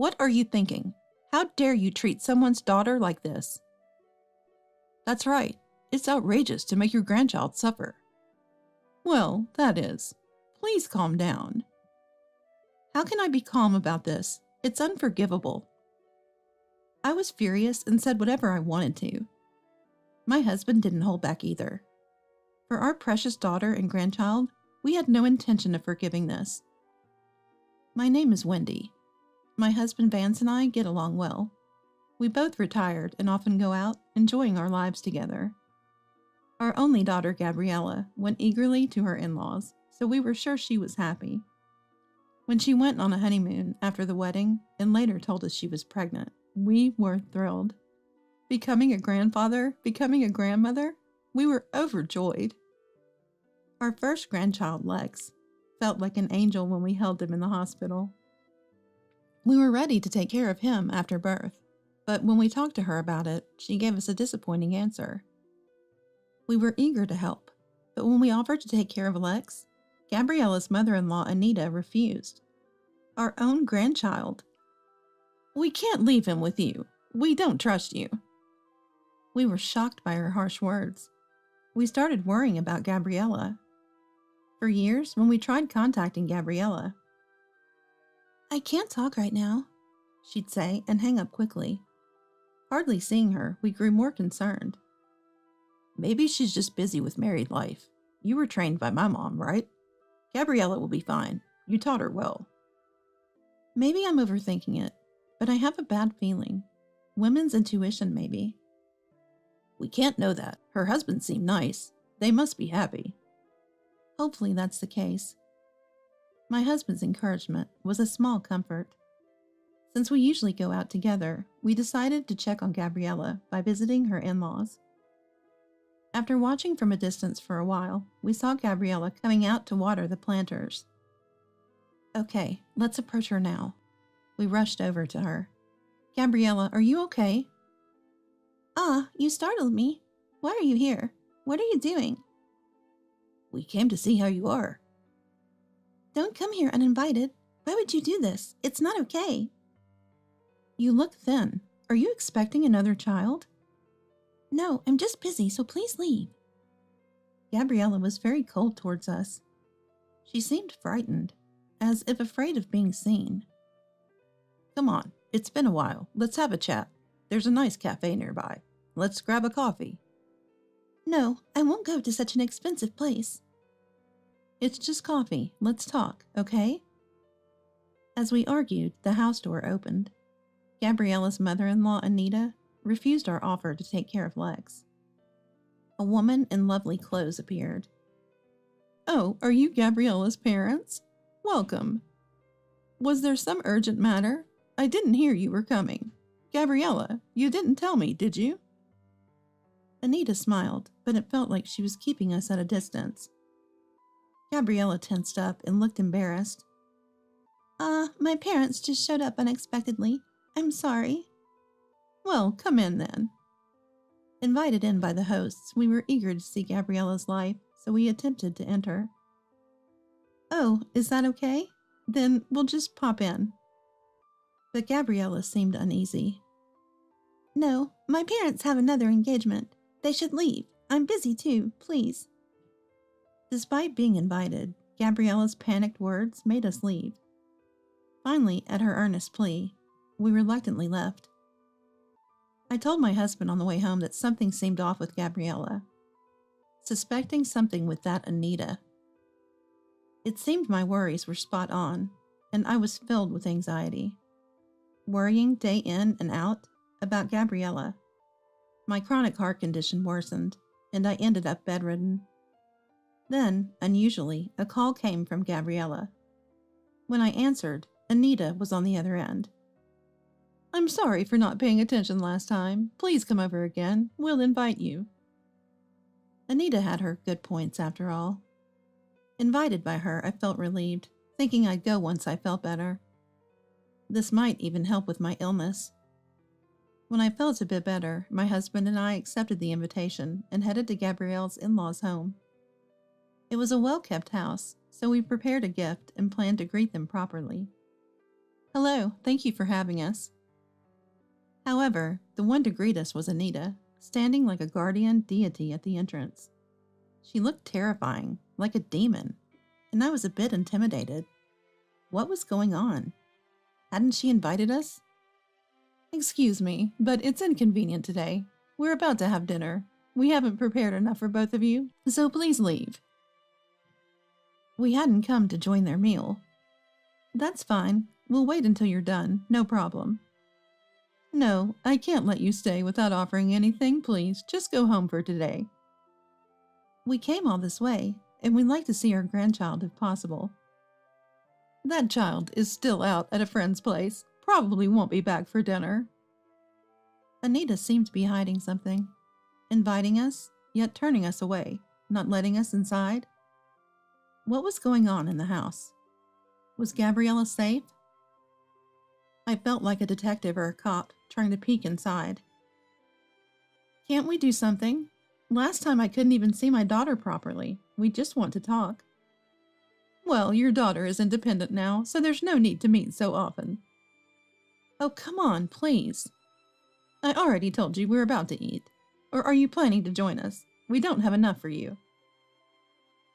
What are you thinking? How dare you treat someone's daughter like this? That's right. It's outrageous to make your grandchild suffer. Well, that is. Please calm down. How can I be calm about this? It's unforgivable. I was furious and said whatever I wanted to. My husband didn't hold back either. For our precious daughter and grandchild, we had no intention of forgiving this. My name is Wendy. My husband Vance and I get along well. We both retired and often go out, enjoying our lives together. Our only daughter, Gabriella, went eagerly to her in-laws, so we were sure she was happy. When she went on a honeymoon after the wedding and later told us she was pregnant, we were thrilled. Becoming a grandfather, becoming a grandmother, we were overjoyed. Our first grandchild, Lex, felt like an angel when we held him in the hospital. We were ready to take care of him after birth, but when we talked to her about it, she gave us a disappointing answer. We were eager to help, but when we offered to take care of Lex, Gabriella's mother-in-law, Anita, refused. Our own grandchild. We can't leave him with you. We don't trust you. We were shocked by her harsh words. We started worrying about Gabriella. For years, when we tried contacting Gabriella, "I can't talk right now," she'd say and hang up quickly. Hardly seeing her, we grew more concerned. Maybe she's just busy with married life. You were trained by my mom, right? Gabriella will be fine. You taught her well. Maybe I'm overthinking it, but I have a bad feeling. Women's intuition, maybe. We can't know that. Her husband seemed nice. They must be happy. Hopefully that's the case. My husband's encouragement was a small comfort. Since we usually go out together, we decided to check on Gabriella by visiting her in-laws. After watching from a distance for a while, we saw Gabriella coming out to water the planters. Okay, let's approach her now. We rushed over to her. Gabriella, are you okay? You startled me. Why are you here? What are you doing? We came to see how you are. Don't come here uninvited. Why would you do this? It's not okay. You look thin. Are you expecting another child? No, I'm just busy, so please leave. Gabriella was very cold towards us. She seemed frightened, as if afraid of being seen. Come on, it's been a while. Let's have a chat. There's a nice cafe nearby. Let's grab a coffee. No, I won't go to such an expensive place. It's just coffee. Let's talk, okay? As we argued, the house door opened. Gabriella's mother-in-law, Anita, refused our offer to take care of Lex. A woman in lovely clothes appeared. Oh, are you Gabriella's parents? Welcome. Was there some urgent matter? I didn't hear you were coming. Gabriella, you didn't tell me, did you? Anita smiled, but it felt like she was keeping us at a distance. Gabriella tensed up and looked embarrassed. My parents just showed up unexpectedly. I'm sorry. Well, come in then. Invited in by the hosts, we were eager to see Gabriella's life, so we attempted to enter. Oh, is that okay? Then we'll just pop in. But Gabriella seemed uneasy. No, my parents have another engagement. They should leave. I'm busy too, please. Despite being invited, Gabriella's panicked words made us leave. Finally, at her earnest plea, we reluctantly left. I told my husband on the way home that something seemed off with Gabriella, suspecting something with that Anita. It seemed my worries were spot on, and I was filled with anxiety. Worrying day in and out about Gabriella. My chronic heart condition worsened, and I ended up bedridden. Then, unusually, a call came from Gabriella. When I answered, Anita was on the other end. I'm sorry for not paying attention last time. Please come over again. We'll invite you. Anita had her good points after all. Invited by her, I felt relieved, thinking I'd go once I felt better. This might even help with my illness. When I felt a bit better, my husband and I accepted the invitation and headed to Gabrielle's in-laws' home. It was a well-kept house, so we prepared a gift and planned to greet them properly. Hello, thank you for having us. However, the one to greet us was Anita, standing like a guardian deity at the entrance. She looked terrifying, like a demon, and I was a bit intimidated. What was going on? Hadn't she invited us? Excuse me, but it's inconvenient today. We're about to have dinner. We haven't prepared enough for both of you, so please leave. We hadn't come to join their meal. That's fine. We'll wait until you're done, no problem. No, I can't let you stay without offering anything, please. Just go home for today. We came all this way, and we'd like to see our grandchild if possible. That child is still out at a friend's place. Probably won't be back for dinner. Anita seemed to be hiding something, inviting us, yet turning us away, not letting us inside. What was going on in the house? Was Gabriella safe? I felt like a detective or a cop trying to peek inside. Can't we do something? Last time I couldn't even see my daughter properly. We just want to talk. Well, your daughter is independent now, so there's no need to meet so often. Oh, come on, please. I already told you we're about to eat. Or are you planning to join us? We don't have enough for you.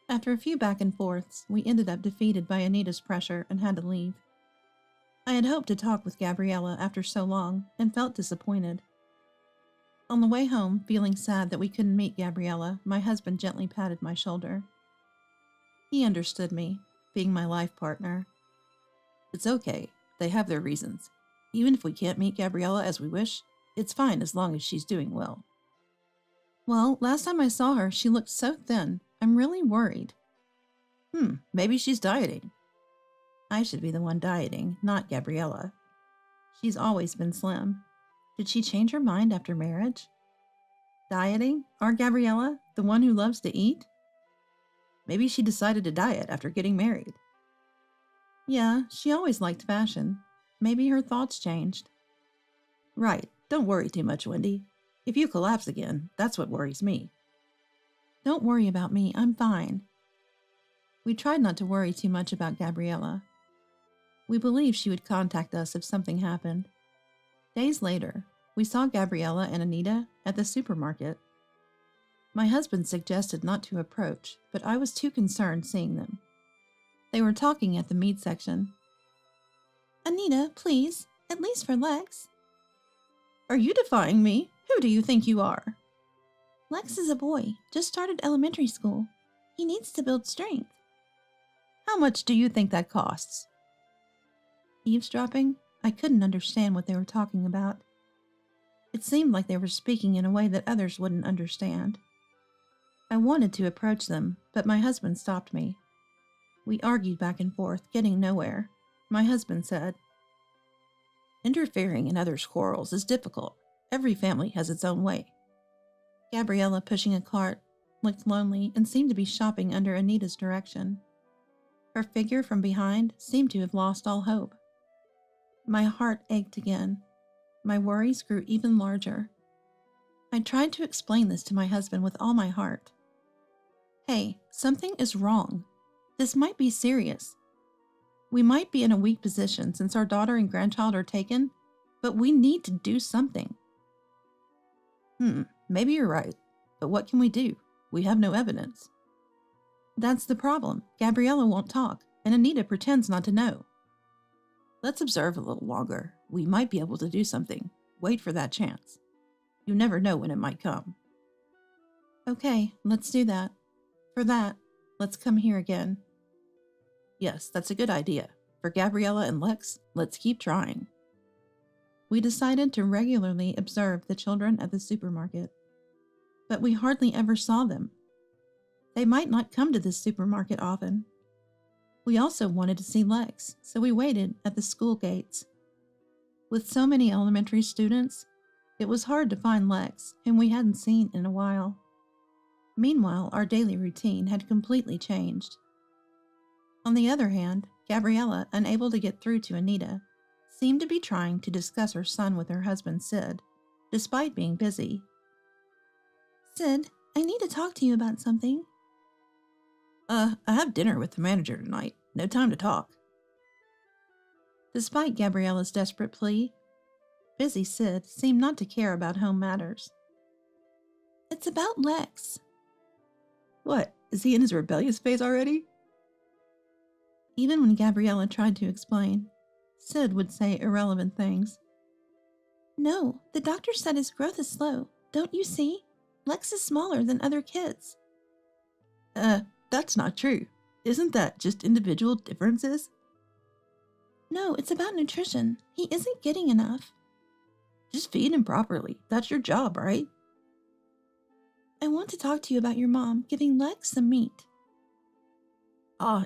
After a few back and forths, we ended up defeated by Anita's pressure and had to leave. I had hoped to talk with Gabriella after so long and felt disappointed. On the way home, feeling sad that we couldn't meet Gabriella, my husband gently patted my shoulder. He understood me, being my life partner. It's okay. They have their reasons. Even if we can't meet Gabriella as we wish, it's fine as long as she's doing well. Well, last time I saw her, she looked so thin. I'm really worried. Maybe she's dieting. I should be the one dieting, not Gabriella. She's always been slim. Did she change her mind after marriage? Dieting? Our Gabriella? The one who loves to eat? Maybe she decided to diet after getting married. Yeah, she always liked fashion. Maybe her thoughts changed. Right. Don't worry too much, Wendy. If you collapse again, that's what worries me. Don't worry about me. I'm fine. We tried not to worry too much about Gabriella. We believed she would contact us if something happened. Days later, we saw Gabriella and Anita at the supermarket. My husband suggested not to approach, but I was too concerned seeing them. They were talking at the meat section. Anita, please, at least for Lex. Are you defying me? Who do you think you are? Lex is a boy, just started elementary school. He needs to build strength. How much do you think that costs? Eavesdropping? I couldn't understand what they were talking about. It seemed like they were speaking in a way that others wouldn't understand. I wanted to approach them, but my husband stopped me. We argued back and forth, getting nowhere. My husband said, interfering in others' quarrels is difficult. Every family has its own way. Gabriella, pushing a cart, looked lonely and seemed to be shopping under Anita's direction. Her figure from behind seemed to have lost all hope. My heart ached again. My worries grew even larger. I tried to explain this to my husband with all my heart. Hey, something is wrong. This might be serious. We might be in a weak position since our daughter and grandchild are taken, but we need to do something. Maybe you're right, but what can we do? We have no evidence. That's the problem. Gabriella won't talk, and Anita pretends not to know. Let's observe a little longer. We might be able to do something. Wait for that chance. You never know when it might come. Okay, let's do that. For that, let's come here again. Yes, that's a good idea. For Gabriella and Lex, let's keep trying. We decided to regularly observe the children at the supermarket, but we hardly ever saw them. They might not come to this supermarket often. We also wanted to see Lex, so we waited at the school gates. With so many elementary students, it was hard to find Lex, whom we hadn't seen in a while. Meanwhile, our daily routine had completely changed. On the other hand, Gabriella, unable to get through to Anita, seemed to be trying to discuss her son with her husband Sid, despite being busy. Sid, I need to talk to you about something. I have dinner with the manager tonight. No time to talk. Despite Gabriella's desperate plea, busy Sid seemed not to care about home matters. It's about Lex. What, is he in his rebellious phase already? Even when Gabriella tried to explain, Sid would say irrelevant things. No, the doctor said his growth is slow. Don't you see? Lex is smaller than other kids. That's not true. Isn't that just individual differences? No, it's about nutrition. He isn't getting enough. Just feed him properly. That's your job, right? I want to talk to you about your mom giving Lex some meat.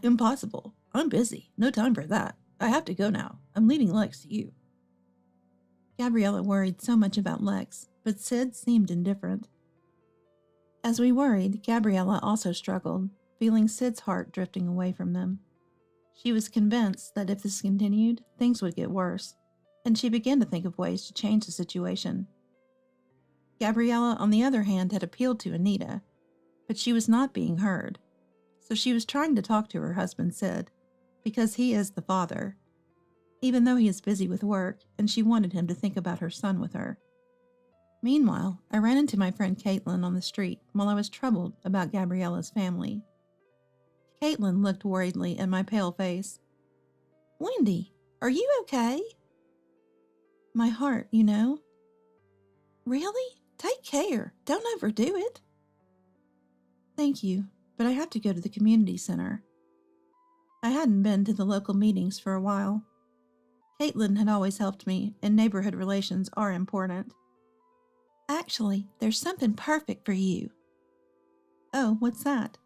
Impossible. I'm busy. No time for that. I have to go now. I'm leaving Lex to you. Gabriella worried so much about Lex, but Sid seemed indifferent. As we worried, Gabriella also struggled, feeling Sid's heart drifting away from them. She was convinced that if this continued, things would get worse, and she began to think of ways to change the situation. Gabriella, on the other hand, had appealed to Anita, but she was not being heard, so she was trying to talk to her husband Sid, because he is the father, even though he is busy with work, and she wanted him to think about her son with her. Meanwhile, I ran into my friend Caitlin on the street while I was troubled about Gabriella's family. Caitlin looked worriedly at my pale face. Wendy, are you okay? My heart, you know. Really? Take care. Don't overdo it. Thank you, but I have to go to the community center. I hadn't been to the local meetings for a while. Caitlin had always helped me, and neighborhood relations are important. Actually, there's something perfect for you. Oh, what's that?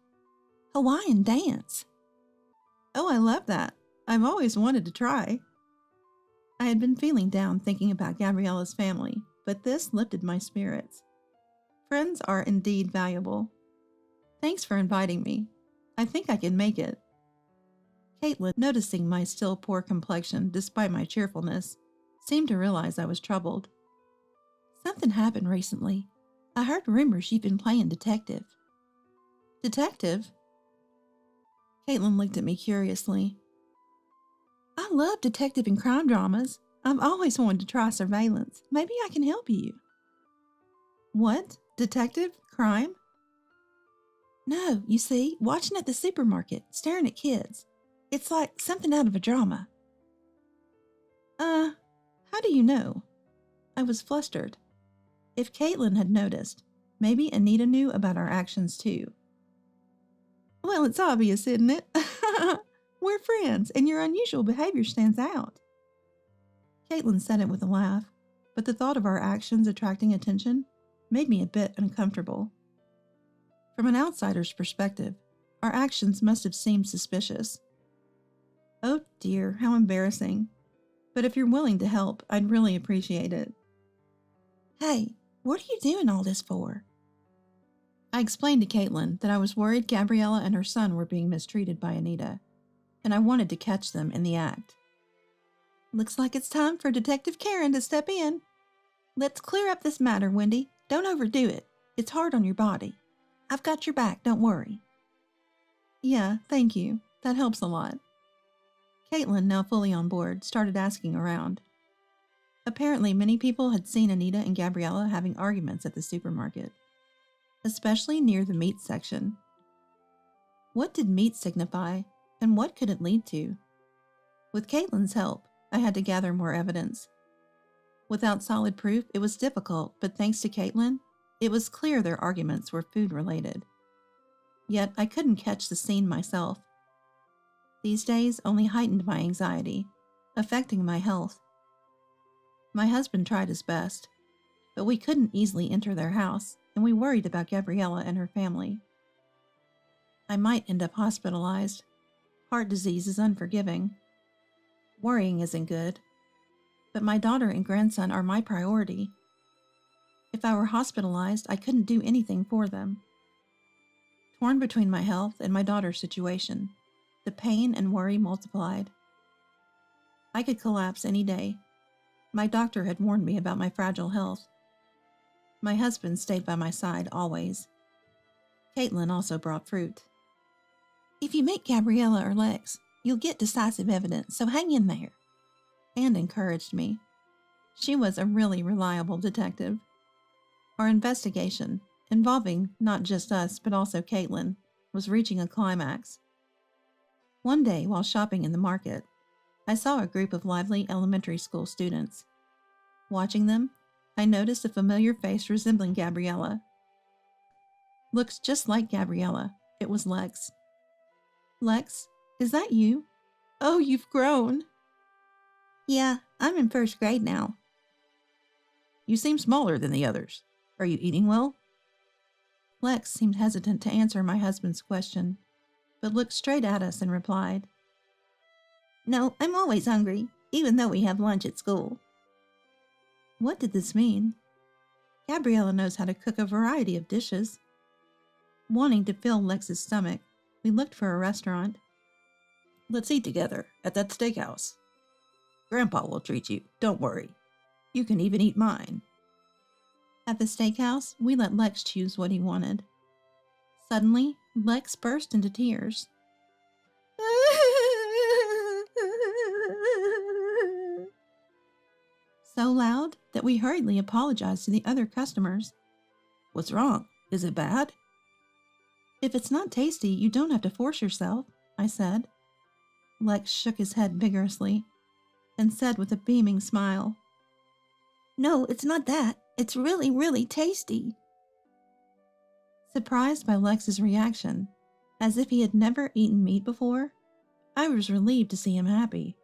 Hawaiian dance. Oh, I love that. I've always wanted to try. I had been feeling down thinking about Gabriella's family, but this lifted my spirits. Friends are indeed valuable. Thanks for inviting me. I think I can make it. Caitlin, noticing my still poor complexion despite my cheerfulness, seemed to realize I was troubled. Something happened recently. I heard rumors you've been playing detective. Detective? Caitlin looked at me curiously. I love detective and crime dramas. I've always wanted to try surveillance. Maybe I can help you. What? Detective? Crime? No, you see, watching at the supermarket, staring at kids. It's like something out of a drama. How do you know? I was flustered. If Caitlin had noticed, maybe Anita knew about our actions too. Well, it's obvious, isn't it? We're friends, and your unusual behavior stands out. Caitlin said it with a laugh, but the thought of our actions attracting attention made me a bit uncomfortable. From an outsider's perspective, our actions must have seemed suspicious. Oh dear, how embarrassing. But if you're willing to help, I'd really appreciate it. Hey, what are you doing all this for? I explained to Caitlin that I was worried Gabriella and her son were being mistreated by Anita, and I wanted to catch them in the act. Looks like it's time for Detective Karen to step in. Let's clear up this matter, Wendy. Don't overdo it. It's hard on your body. I've got your back, don't worry. Yeah, thank you. That helps a lot. Caitlin, now fully on board, started asking around. Apparently, many people had seen Anita and Gabriella having arguments at the supermarket, especially near the meat section. What did meat signify, and what could it lead to? With Caitlin's help, I had to gather more evidence. Without solid proof, it was difficult, but thanks to Caitlin, it was clear their arguments were food-related. Yet I couldn't catch the scene myself. These days only heightened my anxiety, affecting my health. My husband tried his best, but we couldn't easily enter their house, and we worried about Gabriella and her family. I might end up hospitalized. Heart disease is unforgiving. Worrying isn't good, but my daughter and grandson are my priority. If I were hospitalized, I couldn't do anything for them. Torn between my health and my daughter's situation, the pain and worry multiplied. I could collapse any day. My doctor had warned me about my fragile health. My husband stayed by my side always. Caitlin also brought fruit. If you meet Gabriella or Lex, you'll get decisive evidence, so hang in there. and encouraged me. She was a really reliable detective. Our investigation, involving not just us but also Caitlin, was reaching a climax. One day, while shopping in the market, I saw a group of lively elementary school students. Watching them, I noticed a familiar face resembling Gabriella. Looks just like Gabriella. It was Lex. Lex, is that you? Oh, you've grown. Yeah, I'm in first grade now. You seem smaller than the others. Are you eating well? Lex seemed hesitant to answer my husband's question, but looked straight at us and replied, No, I'm always hungry, even though we have lunch at school. What did this mean? Gabriella knows how to cook a variety of dishes. Wanting to fill Lex's stomach, we looked for a restaurant. Let's eat together at that steakhouse. Grandpa will treat you, don't worry. You can even eat mine. At the steakhouse, we let Lex choose what he wanted. Suddenly, Lex burst into tears. So loud that we hurriedly apologized to the other customers. What's wrong? Is it bad? If it's not tasty, you don't have to force yourself, I said. Lex shook his head vigorously and said with a beaming smile, No, it's not that. It's really, really tasty. Surprised by Lex's reaction, as if he had never eaten meat before, I was relieved to see him happy.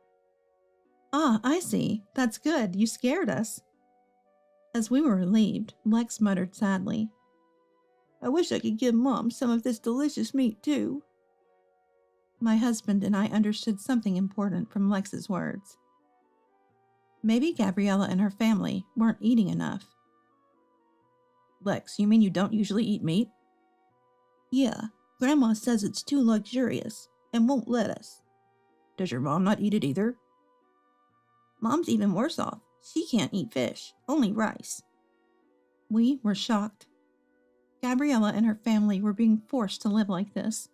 Ah, I see. That's good. You scared us. As we were relieved, Lex muttered sadly, I wish I could give Mom some of this delicious meat too. My husband and I understood something important from Lex's words. Maybe Gabriella and her family weren't eating enough. Lex, you mean you don't usually eat meat? Yeah, Grandma says it's too luxurious and won't let us. Does your mom not eat it either? Mom's even worse off. She can't eat fish, only rice. We were shocked. Gabriella and her family were being forced to live like this.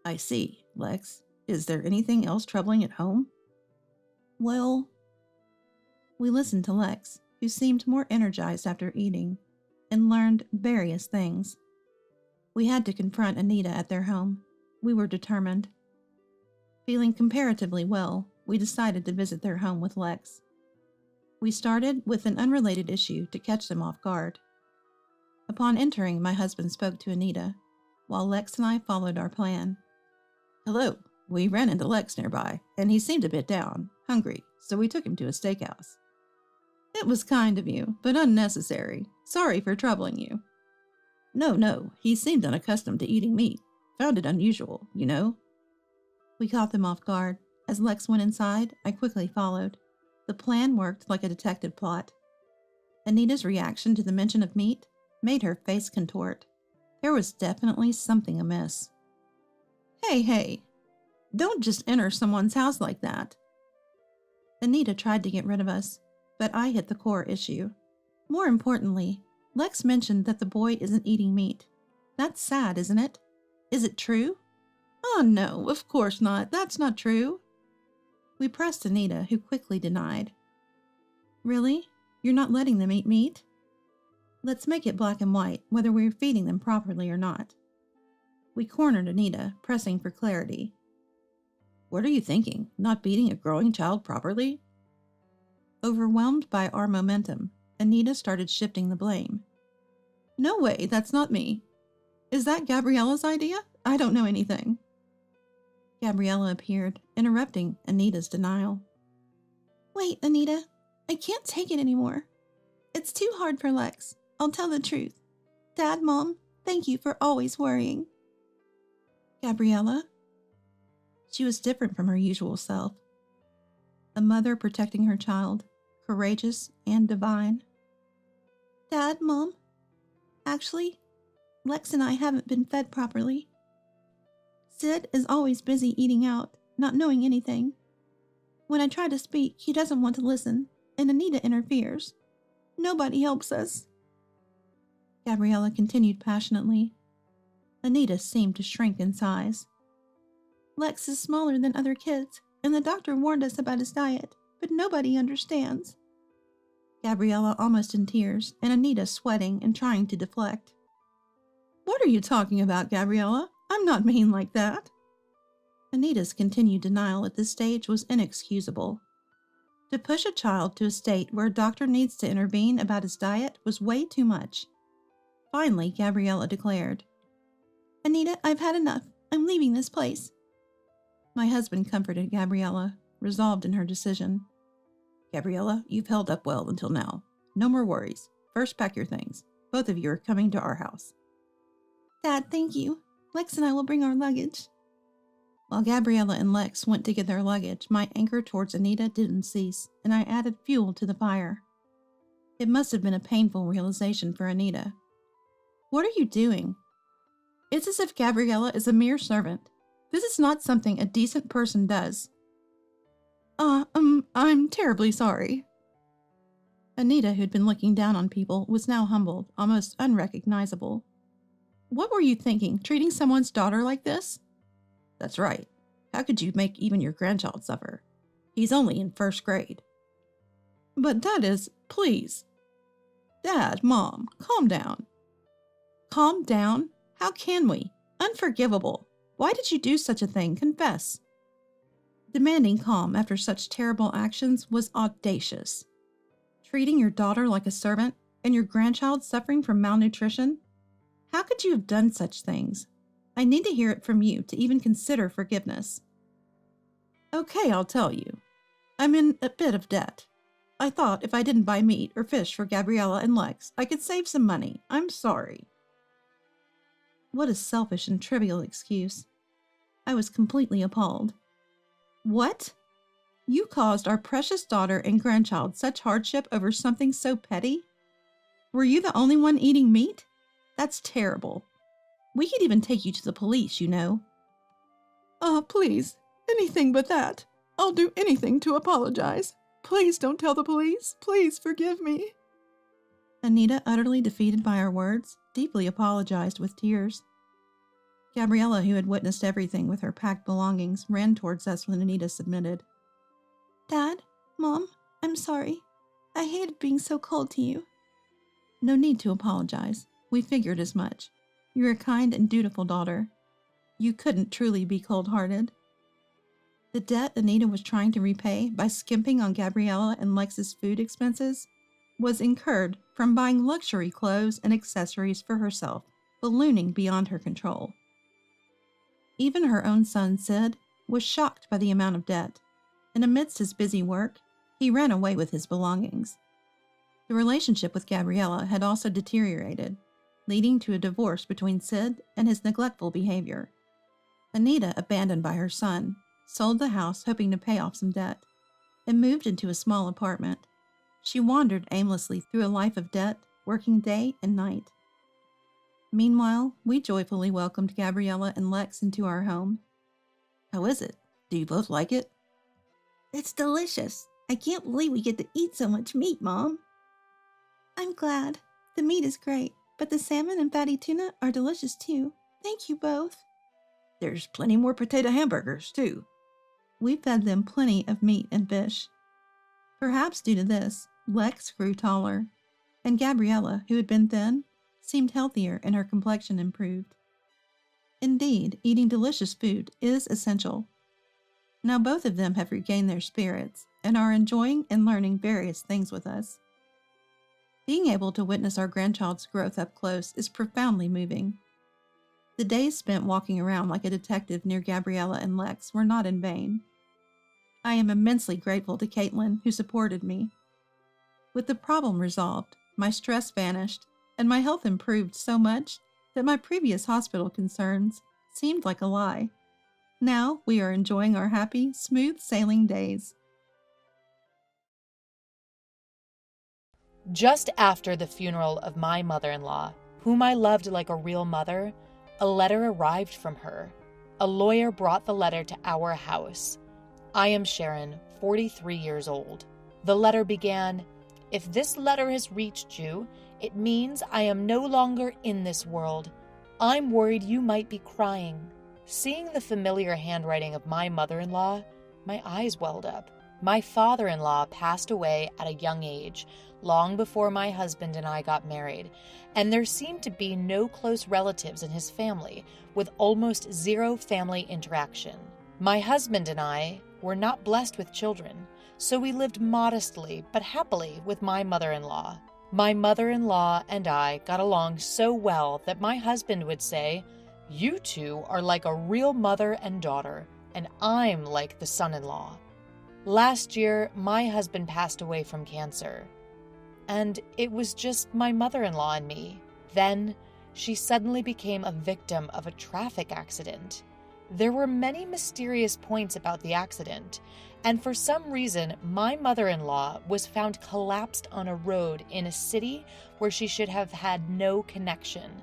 I see, Lex. Is there anything else troubling at home? Well, we listened to Lex, who seemed more energized after eating, and learned various things. We had to confront Anita at their home. We were determined. Feeling comparatively well, we decided to visit their home with Lex. We started with an unrelated issue to catch them off guard. Upon entering, my husband spoke to Anita, while Lex and I followed our plan. Hello, we ran into Lex nearby, and he seemed a bit down, hungry, so we took him to a steakhouse. It was kind of you, but unnecessary. Sorry for troubling you. No, he seemed unaccustomed to eating meat. Found it unusual, you know. We caught them off guard. As Lex went inside, I quickly followed. The plan worked like a detective plot. Anita's reaction to the mention of meat made her face contort. There was definitely something amiss. Hey, don't just enter someone's house like that. Anita tried to get rid of us, but I hit the core issue. More importantly, Lex mentioned that the boy isn't eating meat. That's sad, isn't it? Is it true? Oh no, of course not. That's not true. We pressed Anita, who quickly denied. Really? You're not letting them eat meat? Let's make it black and white, whether we're feeding them properly or not. We cornered Anita, pressing for clarity. What are you thinking? Not feeding a growing child properly? Overwhelmed by our momentum, Anita started shifting the blame. No way, that's not me. Is that Gabriella's idea? I don't know anything. Gabriella appeared, interrupting Anita's denial. Wait, Anita, I can't take it anymore. It's too hard for Lex. I'll tell the truth. Dad, Mom, thank you for always worrying. Gabriella? She was different from her usual self. A mother protecting her child, courageous and divine. Dad, Mom? Actually, Lex and I haven't been fed properly. Sid is always busy eating out, not knowing anything. When I try to speak, he doesn't want to listen, and Anita interferes. Nobody helps us. Gabriella continued passionately. Anita seemed to shrink in size. Lex is smaller than other kids, and the doctor warned us about his diet. but nobody understands. Gabriella almost in tears, and Anita sweating and trying to deflect. What are you talking about, Gabriella? I'm not mean like that. Anita's continued denial at this stage was inexcusable. To push a child to a state where a doctor needs to intervene about his diet was way too much. Finally, Gabriella declared, Anita, I've had enough. I'm leaving this place. My husband comforted Gabriella, resolved in her decision. Gabriella, you've held up well until now. No more worries. First, pack your things. Both of you are coming to our house. Dad, thank you. Lex and I will bring our luggage. While Gabriella and Lex went to get their luggage, my anger towards Anita didn't cease, and I added fuel to the fire. It must have been a painful realization for Anita. What are you doing? It's as if Gabriella is a mere servant. This is not something a decent person does. I'm terribly sorry. Anita, who'd been looking down on people, was now humbled, almost unrecognizable. What were you thinking, treating someone's daughter like this? That's right. How could you make even your grandchild suffer? He's only in first grade. But that is, please. Dad, Mom, calm down. Calm down? How can we? Unforgivable. Why did you do such a thing? Confess. Demanding calm after such terrible actions was audacious. Treating your daughter like a servant and your grandchild suffering from malnutrition? How could you have done such things? I need to hear it from you to even consider forgiveness. Okay, I'll tell you. I'm in a bit of debt. I thought if I didn't buy meat or fish for Gabriella and Lex, I could save some money. I'm sorry. What a selfish and trivial excuse. I was completely appalled. What? You caused our precious daughter and grandchild such hardship over something so petty? Were you the only one eating meat? That's terrible. We could even take you to the police, you know. Please, anything but that. I'll do anything to apologize. Please don't tell the police. Please forgive me. Anita, utterly defeated by our words, deeply apologized with tears. Gabriella, who had witnessed everything with her packed belongings, ran towards us when Anita submitted. Dad, Mom, I'm sorry. I hated being so cold to you. No need to apologize. We figured as much. You're a kind and dutiful daughter. You couldn't truly be cold-hearted. The debt Anita was trying to repay by skimping on Gabriella and Lex's food expenses was incurred from buying luxury clothes and accessories for herself, ballooning beyond her control. Even her own son, Sid, was shocked by the amount of debt, and amidst his busy work, he ran away with his belongings. The relationship with Gabriella had also deteriorated, leading to a divorce between Sid and his neglectful behavior. Anita, abandoned by her son, sold the house hoping to pay off some debt, and moved into a small apartment. She wandered aimlessly through a life of debt, working day and night. Meanwhile, we joyfully welcomed Gabriella and Lex into our home. How is it? Do you both like it? It's delicious. I can't believe we get to eat so much meat, Mom. I'm glad. The meat is great, but the salmon and fatty tuna are delicious too. Thank you both. There's plenty more potato hamburgers too. We fed them plenty of meat and fish. Perhaps due to this, Lex grew taller, and Gabriella, who had been thin, seemed healthier and her complexion improved. Indeed, eating delicious food is essential. Now both of them have regained their spirits and are enjoying and learning various things with us. Being able to witness our grandchild's growth up close is profoundly moving. The days spent walking around like a detective near Gabriella and Lex were not in vain. I am immensely grateful to Caitlin, who supported me. With the problem resolved, my stress vanished, and my health improved so much that my previous hospital concerns seemed like a lie. Now we are enjoying our happy, smooth sailing days. Just after the funeral of my mother-in-law, whom I loved like a real mother, a letter arrived from her. A lawyer brought the letter to our house. I am Sharon, 43 years old. The letter began, "If this letter has reached you, it means I am no longer in this world. I'm worried you might be crying." Seeing the familiar handwriting of my mother-in-law, my eyes welled up. My father-in-law passed away at a young age, long before my husband and I got married, and there seemed to be no close relatives in his family, with almost zero family interaction. My husband and I were not blessed with children, so we lived modestly but happily with my mother-in-law. My mother-in-law and I got along so well that my husband would say, "You two are like a real mother and daughter, and I'm like the son-in-law." Last year, my husband passed away from cancer, and it was just my mother-in-law and me. Then, she suddenly became a victim of a traffic accident. There were many mysterious points about the accident, and for some reason, my mother-in-law was found collapsed on a road in a city where she should have had no connection,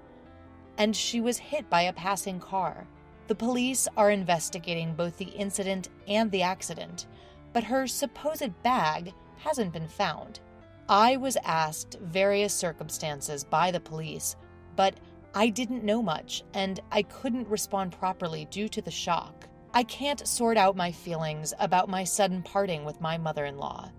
and she was hit by a passing car. The police are investigating both the incident and the accident, but her supposed bag hasn't been found. I was asked various circumstances by the police, but I didn't know much, and I couldn't respond properly due to the shock. I can't sort out my feelings about my sudden parting with my mother-in-law.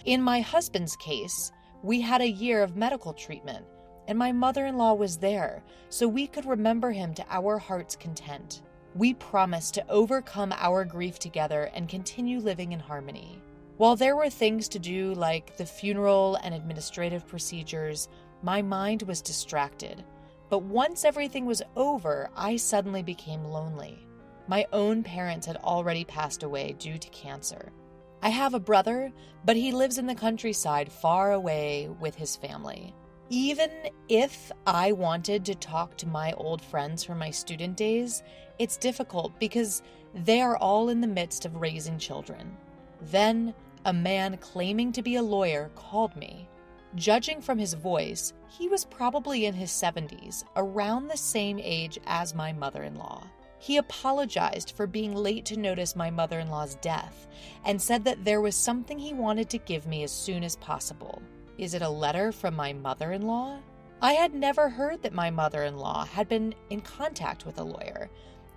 In my husband's case, we had a year of medical treatment, and my mother-in-law was there, so we could remember him to our heart's content. We promised to overcome our grief together and continue living in harmony. While there were things to do like the funeral and administrative procedures, my mind was distracted. But once everything was over, I suddenly became lonely. My own parents had already passed away due to cancer. I have a brother, but he lives in the countryside far away with his family. Even if I wanted to talk to my old friends from my student days, it's difficult because they are all in the midst of raising children. Then, a man claiming to be a lawyer called me. Judging from his voice, he was probably in his 70s, around the same age as my mother-in-law. He apologized for being late to notice my mother-in-law's death and said that there was something he wanted to give me as soon as possible. Is it a letter from my mother-in-law? I had never heard that my mother-in-law had been in contact with a lawyer,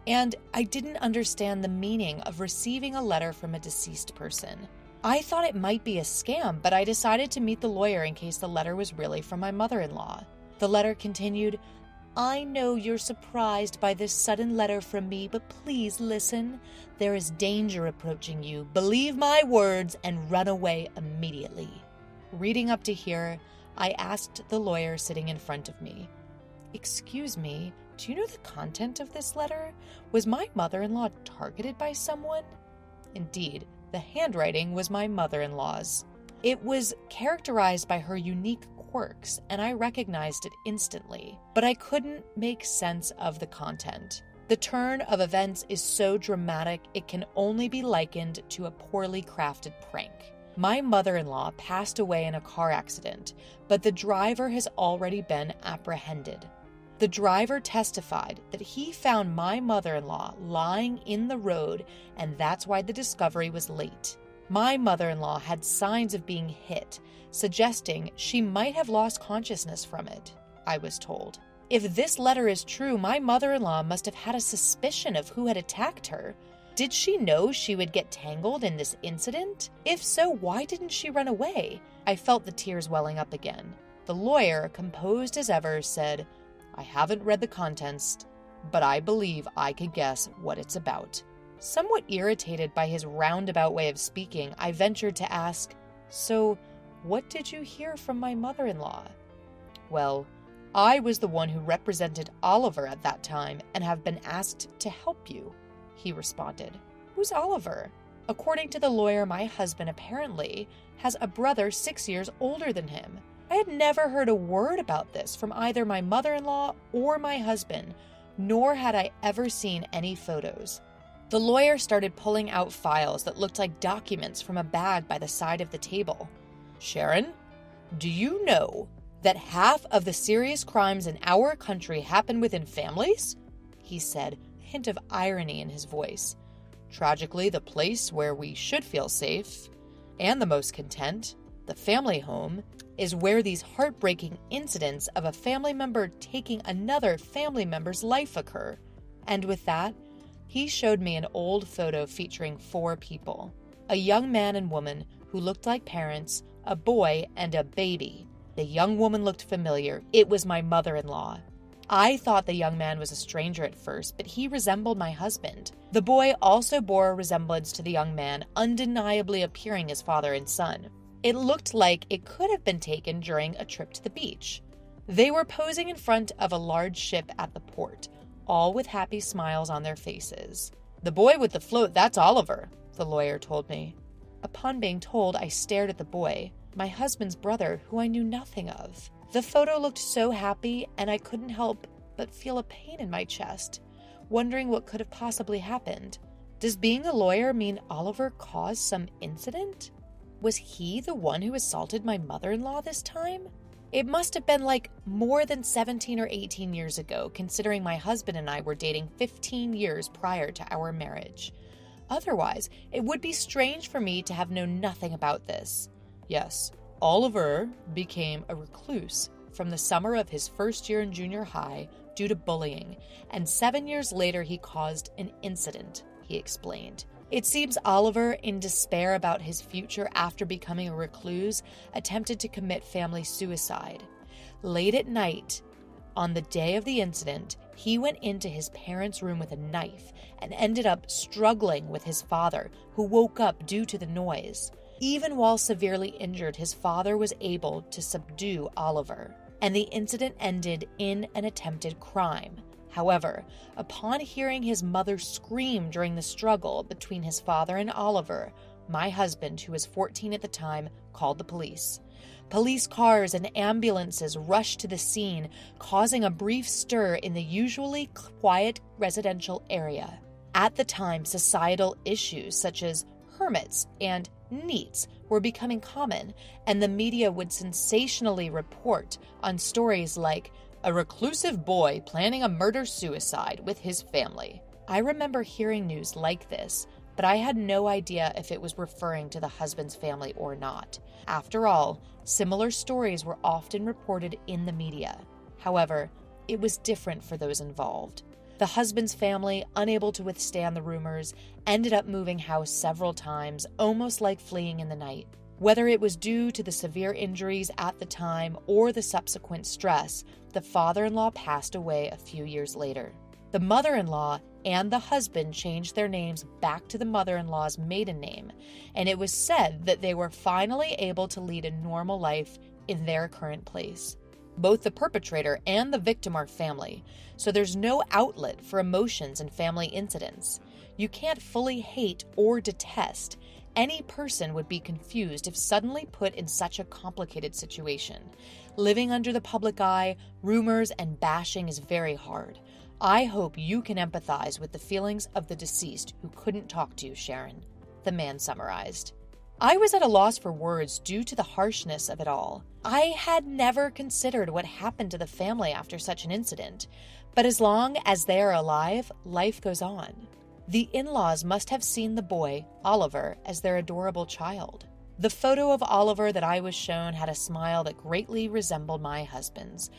and I didn't understand the meaning of receiving a letter from a deceased person. I thought it might be a scam, but I decided to meet the lawyer in case the letter was really from my mother-in-law. The letter continued, "I know you're surprised by this sudden letter from me, but please listen. There is danger approaching you. Believe my words and run away immediately." Reading up to here, I asked the lawyer sitting in front of me, "Excuse me, do you know the content of this letter? Was my mother-in-law targeted by someone?" Indeed, the handwriting was my mother-in-law's. It was characterized by her unique quirks, and I recognized it instantly, but I couldn't make sense of the content. The turn of events is so dramatic it can only be likened to a poorly crafted prank. My mother-in-law passed away in a car accident, but the driver has already been apprehended. The driver testified that he found my mother-in-law lying in the road, and that's why the discovery was late. My mother-in-law had signs of being hit, suggesting she might have lost consciousness from it, I was told. If this letter is true, my mother-in-law must have had a suspicion of who had attacked her. Did she know she would get tangled in this incident? If so, why didn't she run away? I felt the tears welling up again. The lawyer, composed as ever, said, "I haven't read the contents, but I believe I could guess what it's about." Somewhat irritated by his roundabout way of speaking, I ventured to ask, "So, what did you hear from my mother-in-law?" "Well, I was the one who represented Oliver at that time and have been asked to help you," he responded. "Who's Oliver?" According to the lawyer, my husband apparently has a brother 6 years older than him. I had never heard a word about this from either my mother-in-law or my husband, nor had I ever seen any photos. The lawyer started pulling out files that looked like documents from a bag by the side of the table. "Sharon, do you know that half of the serious crimes in our country happen within families?" he said, a hint of irony in his voice. "Tragically, the place where we should feel safe and the most content, the family home, is where these heartbreaking incidents of a family member taking another family member's life occur." And with that, he showed me an old photo featuring 4 people. A young man and woman who looked like parents, a boy and a baby. The young woman looked familiar. It was my mother-in-law. I thought the young man was a stranger at first, but he resembled my husband. The boy also bore a resemblance to the young man, undeniably appearing as father and son. It looked like it could have been taken during a trip to the beach. They were posing in front of a large ship at the port, all with happy smiles on their faces. "The boy with the float, that's Oliver," the lawyer told me. Upon being told, I stared at the boy, my husband's brother, who I knew nothing of. The photo looked so happy, and I couldn't help but feel a pain in my chest, wondering what could have possibly happened. Does being a lawyer mean Oliver caused some incident? Was he the one who assaulted my mother-in-law this time? It must have been like more than 17 or 18 years ago, considering my husband and I were dating 15 years prior to our marriage. Otherwise, it would be strange for me to have known nothing about this. Yes, Oliver became a recluse from the summer of his first year in junior high due to bullying, and 7 years later he caused an incident, he explained. It seems Oliver, in despair about his future after becoming a recluse, attempted to commit family suicide. Late at night, on the day of the incident, he went into his parents' room with a knife and ended up struggling with his father, who woke up due to the noise. Even while severely injured, his father was able to subdue Oliver, and the incident ended in an attempted crime. However, upon hearing his mother scream during the struggle between his father and Oliver, my husband, who was 14 at the time, called the police. Police cars and ambulances rushed to the scene, causing a brief stir in the usually quiet residential area. At the time, societal issues such as hermits and NEETs were becoming common, and the media would sensationally report on stories like a reclusive boy planning a murder-suicide with his family. I remember hearing news like this, but I had no idea if it was referring to the husband's family or not. After all, similar stories were often reported in the media. However, it was different for those involved. The husband's family, unable to withstand the rumors, ended up moving house several times, almost like fleeing in the night. Whether it was due to the severe injuries at the time or the subsequent stress, the father-in-law passed away a few years later. The mother-in-law and the husband changed their names back to the mother-in-law's maiden name, and it was said that they were finally able to lead a normal life in their current place. Both the perpetrator and the victim are family, so there's no outlet for emotions in family incidents. You can't fully hate or detest. Any person would be confused if suddenly put in such a complicated situation. Living under the public eye, rumors, and bashing is very hard. I hope you can empathize with the feelings of the deceased who couldn't talk to you, Sharon, the man summarized. I was at a loss for words due to the harshness of it all. I had never considered what happened to the family after such an incident, but as long as they are alive, life goes on. The in-laws must have seen the boy, Oliver, as their adorable child. The photo of Oliver that I was shown had a smile that greatly resembled my husband's,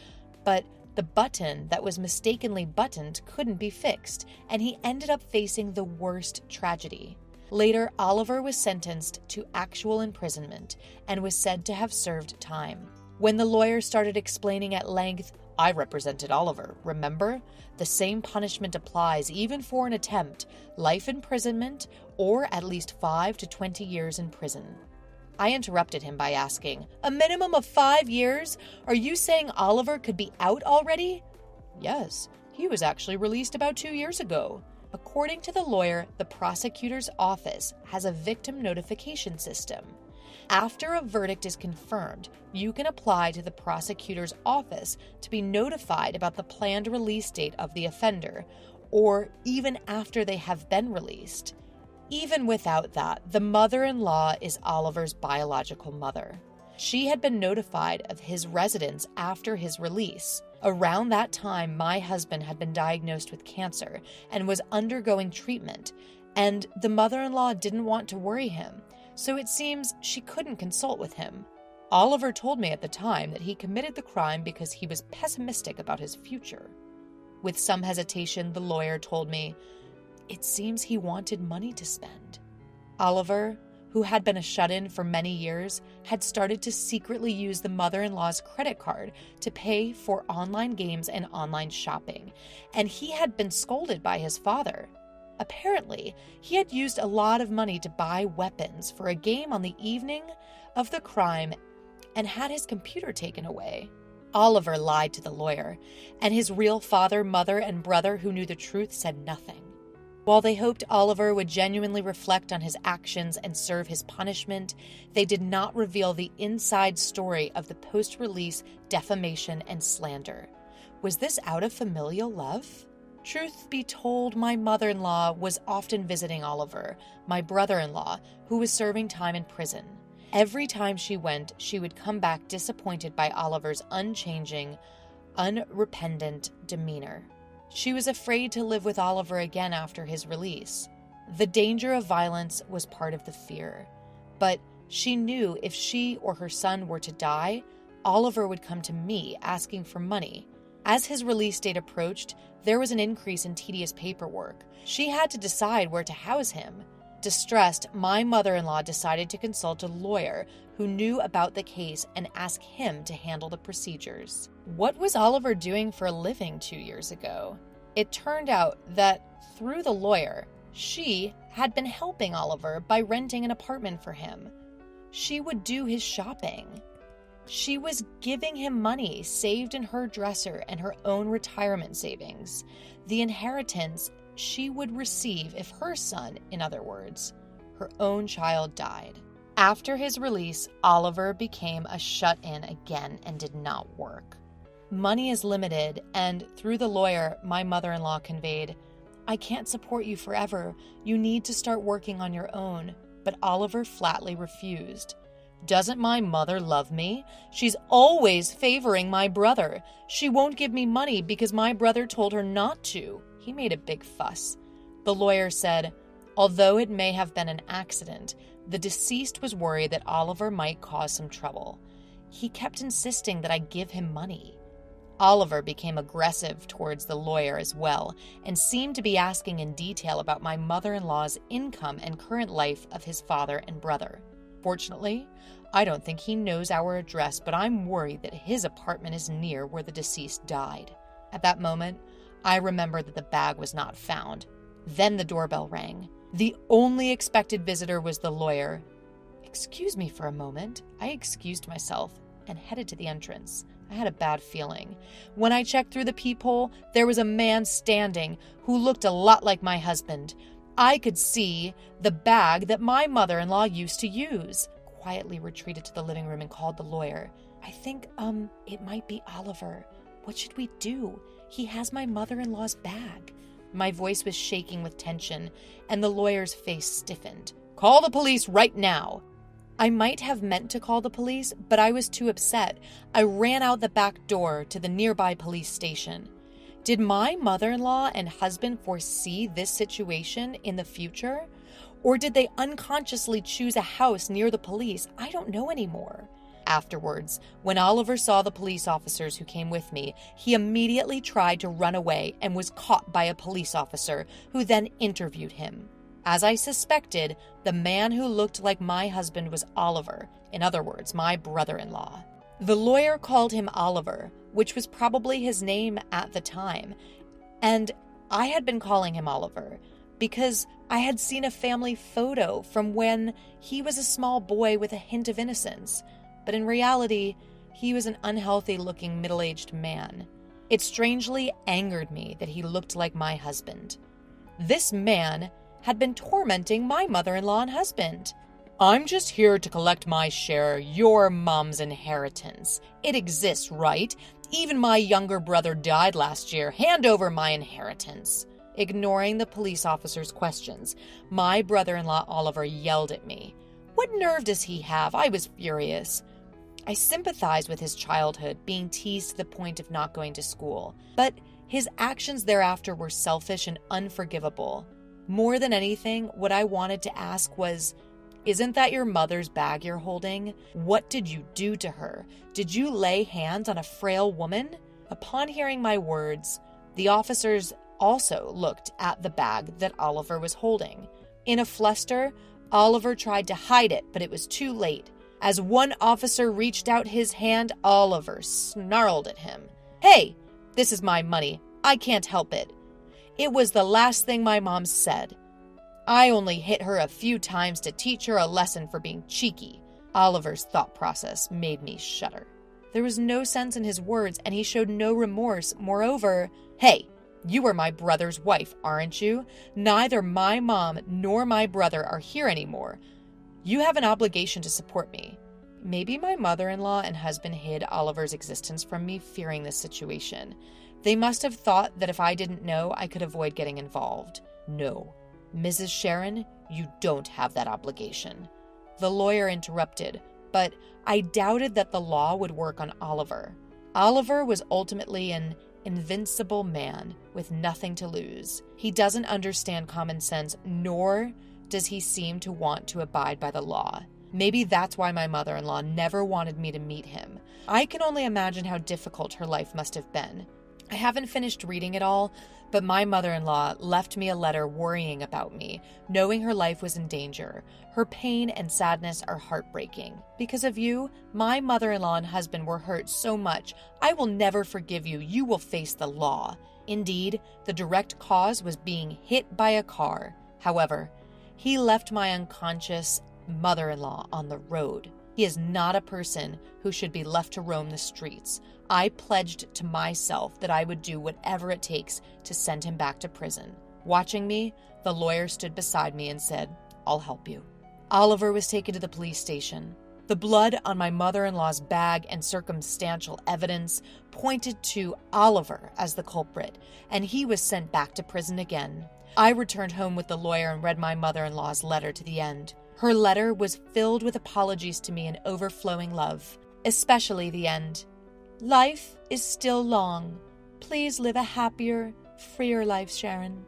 but the button that was mistakenly buttoned couldn't be fixed, and he ended up facing the worst tragedy. Later, Oliver was sentenced to actual imprisonment and was said to have served time. When the lawyer started explaining at length, "I represented Oliver, remember? The same punishment applies even for an attempt, life imprisonment, or at least 5 to 20 years in prison." I interrupted him by asking, "A minimum of 5 years? Are you saying Oliver could be out already?" "Yes, he was actually released about 2 years ago." According to the lawyer, the prosecutor's office has a victim notification system. After a verdict is confirmed, you can apply to the prosecutor's office to be notified about the planned release date of the offender, or even after they have been released. Even without that, the mother-in-law is Oliver's biological mother. She had been notified of his residence after his release. Around that time, my husband had been diagnosed with cancer and was undergoing treatment, and the mother-in-law didn't want to worry him, so it seems she couldn't consult with him. Oliver told me at the time that he committed the crime because he was pessimistic about his future. With some hesitation, the lawyer told me, "It seems he wanted money to spend." Oliver who had been a shut-in for many years, had started to secretly use the mother-in-law's credit card to pay for online games and online shopping, and he had been scolded by his father. Apparently, he had used a lot of money to buy weapons for a game on the evening of the crime and had his computer taken away. Oliver lied to the lawyer, and his real father, mother, and brother who knew the truth said nothing. While they hoped Oliver would genuinely reflect on his actions and serve his punishment, they did not reveal the inside story of the post-release defamation and slander. Was this out of familial love? Truth be told, my mother-in-law was often visiting Oliver, my brother-in-law, who was serving time in prison. Every time she went, she would come back disappointed by Oliver's unchanging, unrepentant demeanor. She was afraid to live with Oliver again after his release. The danger of violence was part of the fear, but she knew if she or her son were to die, Oliver would come to me asking for money. As his release date approached, there was an increase in tedious paperwork. She had to decide where to house him. Distressed, my mother-in-law decided to consult a lawyer who knew about the case and ask him to handle the procedures. What was Oliver doing for a living 2 years ago? It turned out that through the lawyer, she had been helping Oliver by renting an apartment for him. She would do his shopping. She was giving him money saved in her dresser and her own retirement savings. The inheritance she would receive if her son, in other words, her own child, died. After his release, Oliver became a shut-in again and did not work. Money is limited, and through the lawyer, my mother-in-law conveyed, "I can't support you forever. You need to start working on your own." But Oliver flatly refused. "Doesn't my mother love me? She's always favoring my brother. She won't give me money because my brother told her not to." He made a big fuss. The lawyer said, although it may have been an accident, the deceased was worried that Oliver might cause some trouble. He kept insisting that I give him money. Oliver became aggressive towards the lawyer as well, and seemed to be asking in detail about my mother-in-law's income and current life of his father and brother. Fortunately, I don't think he knows our address, but I'm worried that his apartment is near where the deceased died. At that moment, I remembered that the bag was not found. Then the doorbell rang. The only expected visitor was the lawyer. "Excuse me for a moment." I excused myself and headed to the entrance. I had a bad feeling. When I checked through the peephole, there was a man standing who looked a lot like my husband. I could see the bag that my mother-in-law used to use. Quietly retreated to the living room and called the lawyer. "I think, it might be Oliver. What should we do? He has my mother-in-law's bag." My voice was shaking with tension, and the lawyer's face stiffened. "Call the police right now." I might have meant to call the police, but I was too upset. I ran out the back door to the nearby police station. Did my mother-in-law and husband foresee this situation in the future? Or did they unconsciously choose a house near the police? I don't know anymore. Afterwards, when Oliver saw the police officers who came with me, he immediately tried to run away and was caught by a police officer who then interviewed him. As I suspected, the man who looked like my husband was Oliver, in other words, my brother-in-law. The lawyer called him Oliver, which was probably his name at the time, and I had been calling him Oliver because I had seen a family photo from when he was a small boy with a hint of innocence, but in reality, he was an unhealthy-looking middle-aged man. It strangely angered me that he looked like my husband. This man had been tormenting my mother-in-law and husband. "I'm just here to collect my share, your mom's inheritance. It exists, right? Even my younger brother died last year. Hand over my inheritance." Ignoring the police officer's questions, my brother-in-law Oliver yelled at me. What nerve does he have? I was furious. I sympathized with his childhood, being teased to the point of not going to school, but his actions thereafter were selfish and unforgivable. More than anything, what I wanted to ask was, "Isn't that your mother's bag you're holding? What did you do to her? Did you lay hands on a frail woman?" Upon hearing my words, the officers also looked at the bag that Oliver was holding. In a fluster, Oliver tried to hide it, but it was too late. As one officer reached out his hand, Oliver snarled at him. "Hey, this is my money. I can't help it." It was the last thing my mom said. "I only hit her a few times to teach her a lesson for being cheeky." Oliver's thought process made me shudder. There was no sense in his words, and he showed no remorse. Moreover, "Hey, you are my brother's wife, aren't you? Neither my mom nor my brother are here anymore. You have an obligation to support me." Maybe my mother-in-law and husband hid Oliver's existence from me, fearing this situation. They must have thought that if I didn't know, I could avoid getting involved. No, Mrs. Sharon, you don't have that obligation. The lawyer interrupted, but I doubted that the law would work on Oliver. Oliver was ultimately an invincible man with nothing to lose. He doesn't understand common sense, nor does he seem to want to abide by the law. Maybe that's why my mother-in-law never wanted me to meet him. I can only imagine how difficult her life must have been. I haven't finished reading it all, but my mother-in-law left me a letter worrying about me, knowing her life was in danger. Her pain and sadness are heartbreaking. Because of you, my mother-in-law and husband were hurt so much. I will never forgive you. You will face the law. Indeed, the direct cause was being hit by a car. However, he left my unconscious mother-in-law on the road. He is not a person who should be left to roam the streets. I pledged to myself that I would do whatever it takes to send him back to prison. Watching me, the lawyer stood beside me and said, "I'll help you." Oliver was taken to the police station. The blood on my mother-in-law's bag and circumstantial evidence pointed to Oliver as the culprit, and he was sent back to prison again. I returned home with the lawyer and read my mother-in-law's letter to the end. Her letter was filled with apologies to me and overflowing love, especially the end. "Life is still long. Please live a happier, freer life, Sharon."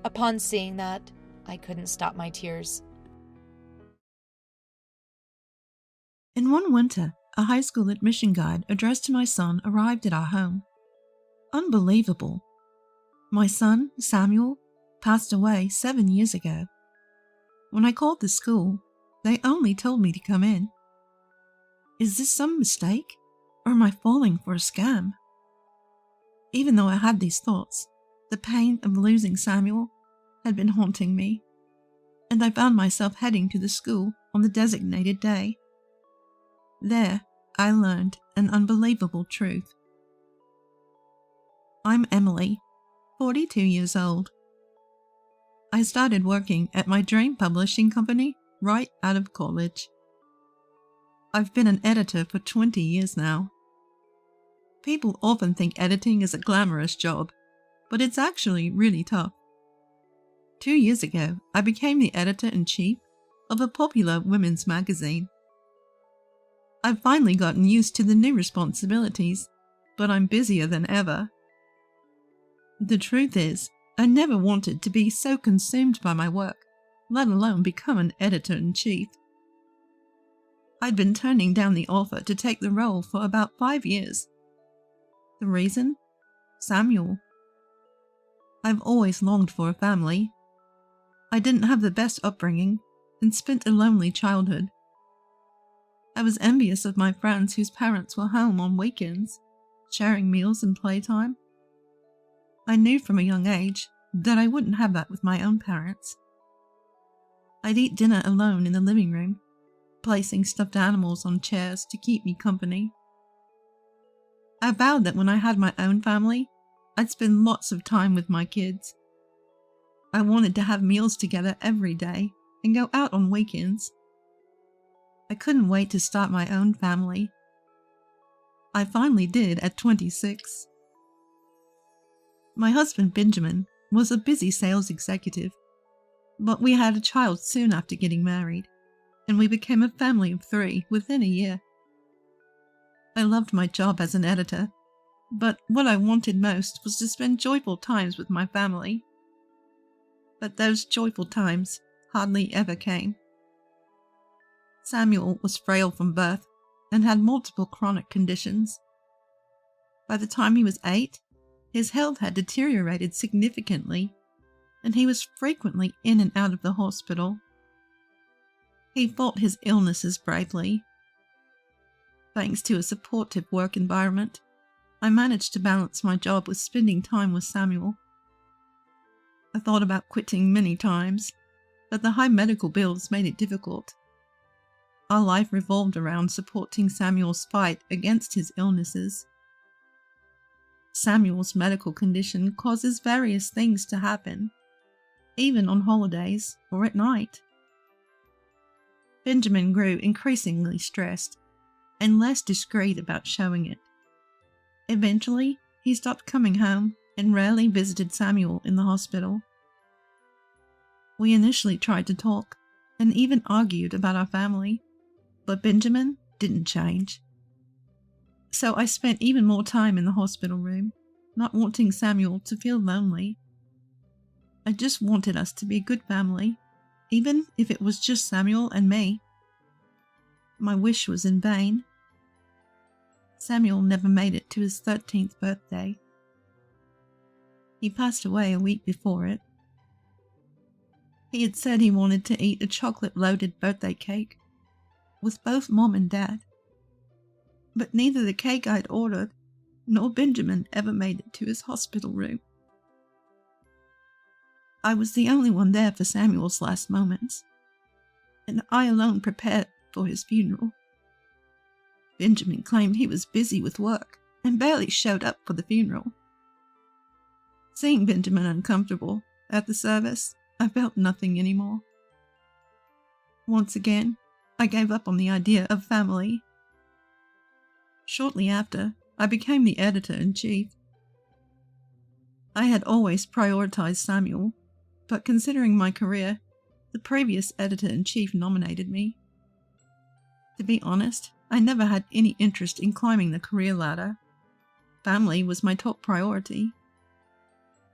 Upon seeing that, I couldn't stop my tears. In one winter, a high school admission guide addressed to my son arrived at our home. Unbelievable. My son, Samuel, passed away 7 years ago. When I called the school, they only told me to come in. Is this some mistake, or am I falling for a scam? Even though I had these thoughts, the pain of losing Samuel had been haunting me, and I found myself heading to the school on the designated day. There, I learned an unbelievable truth. I'm Emily, 42 years old. I started working at my dream publishing company right out of college. I've been an editor for 20 years now. People often think editing is a glamorous job, but it's actually really tough. 2 years ago, I became the editor-in-chief of a popular women's magazine. I've finally gotten used to the new responsibilities, but I'm busier than ever. The truth is, I never wanted to be so consumed by my work, let alone become an editor-in-chief. I'd been turning down the offer to take the role for about 5 years. The reason? Samuel. I've always longed for a family. I didn't have the best upbringing and spent a lonely childhood. I was envious of my friends whose parents were home on weekends, sharing meals and playtime. I knew from a young age that I wouldn't have that with my own parents. I'd eat dinner alone in the living room, placing stuffed animals on chairs to keep me company. I vowed that when I had my own family, I'd spend lots of time with my kids. I wanted to have meals together every day and go out on weekends. I couldn't wait to start my own family. I finally did at 26. My husband Benjamin was a busy sales executive, but we had a child soon after getting married, and we became a family of 3 within a year. I loved my job as an editor, but what I wanted most was to spend joyful times with my family. But those joyful times hardly ever came. Samuel was frail from birth and had multiple chronic conditions. By the time he was 8, his health had deteriorated significantly, and he was frequently in and out of the hospital. He fought his illnesses bravely. Thanks to a supportive work environment, I managed to balance my job with spending time with Samuel. I thought about quitting many times, but the high medical bills made it difficult. Our life revolved around supporting Samuel's fight against his illnesses. Samuel's medical condition causes various things to happen, even on holidays or at night. Benjamin grew increasingly stressed and less discreet about showing it. Eventually, he stopped coming home and rarely visited Samuel in the hospital. We initially tried to talk and even argued about our family, but Benjamin didn't change. So I spent even more time in the hospital room, not wanting Samuel to feel lonely. I just wanted us to be a good family, even if it was just Samuel and me. My wish was in vain. Samuel never made it to his 13th birthday. He passed away a week before it. He had said he wanted to eat a chocolate-loaded birthday cake with both Mom and Dad. But neither the cake I'd ordered nor Benjamin ever made it to his hospital room. I was the only one there for Samuel's last moments, and I alone prepared for his funeral. Benjamin claimed he was busy with work and barely showed up for the funeral. Seeing Benjamin uncomfortable at the service, I felt nothing anymore. Once again, I gave up on the idea of family. Shortly after, I became the editor-in-chief. I had always prioritized Samuel, but considering my career, the previous editor-in-chief nominated me. To be honest, I never had any interest in climbing the career ladder. Family was my top priority.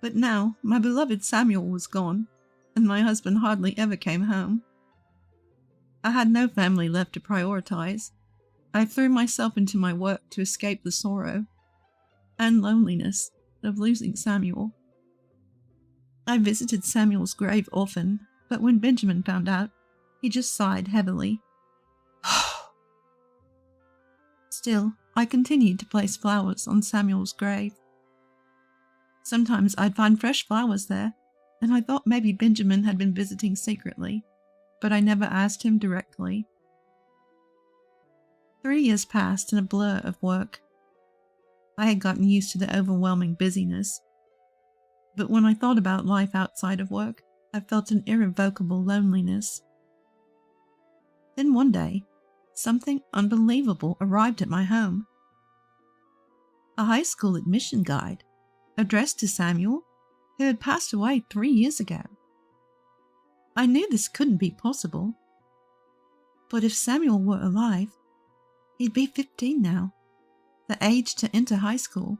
But now, my beloved Samuel was gone, and my husband hardly ever came home. I had no family left to prioritize. I threw myself into my work to escape the sorrow and loneliness of losing Samuel. I visited Samuel's grave often, but when Benjamin found out, he just sighed heavily. Still, I continued to place flowers on Samuel's grave. Sometimes I'd find fresh flowers there, and I thought maybe Benjamin had been visiting secretly, but I never asked him directly. 3 years passed in a blur of work. I had gotten used to the overwhelming busyness, but when I thought about life outside of work, I felt an irrevocable loneliness. Then one day, something unbelievable arrived at my home. A high school admission guide, addressed to Samuel, who had passed away 3 years ago. I knew this couldn't be possible. But if Samuel were alive, he'd be 15 now, the age to enter high school.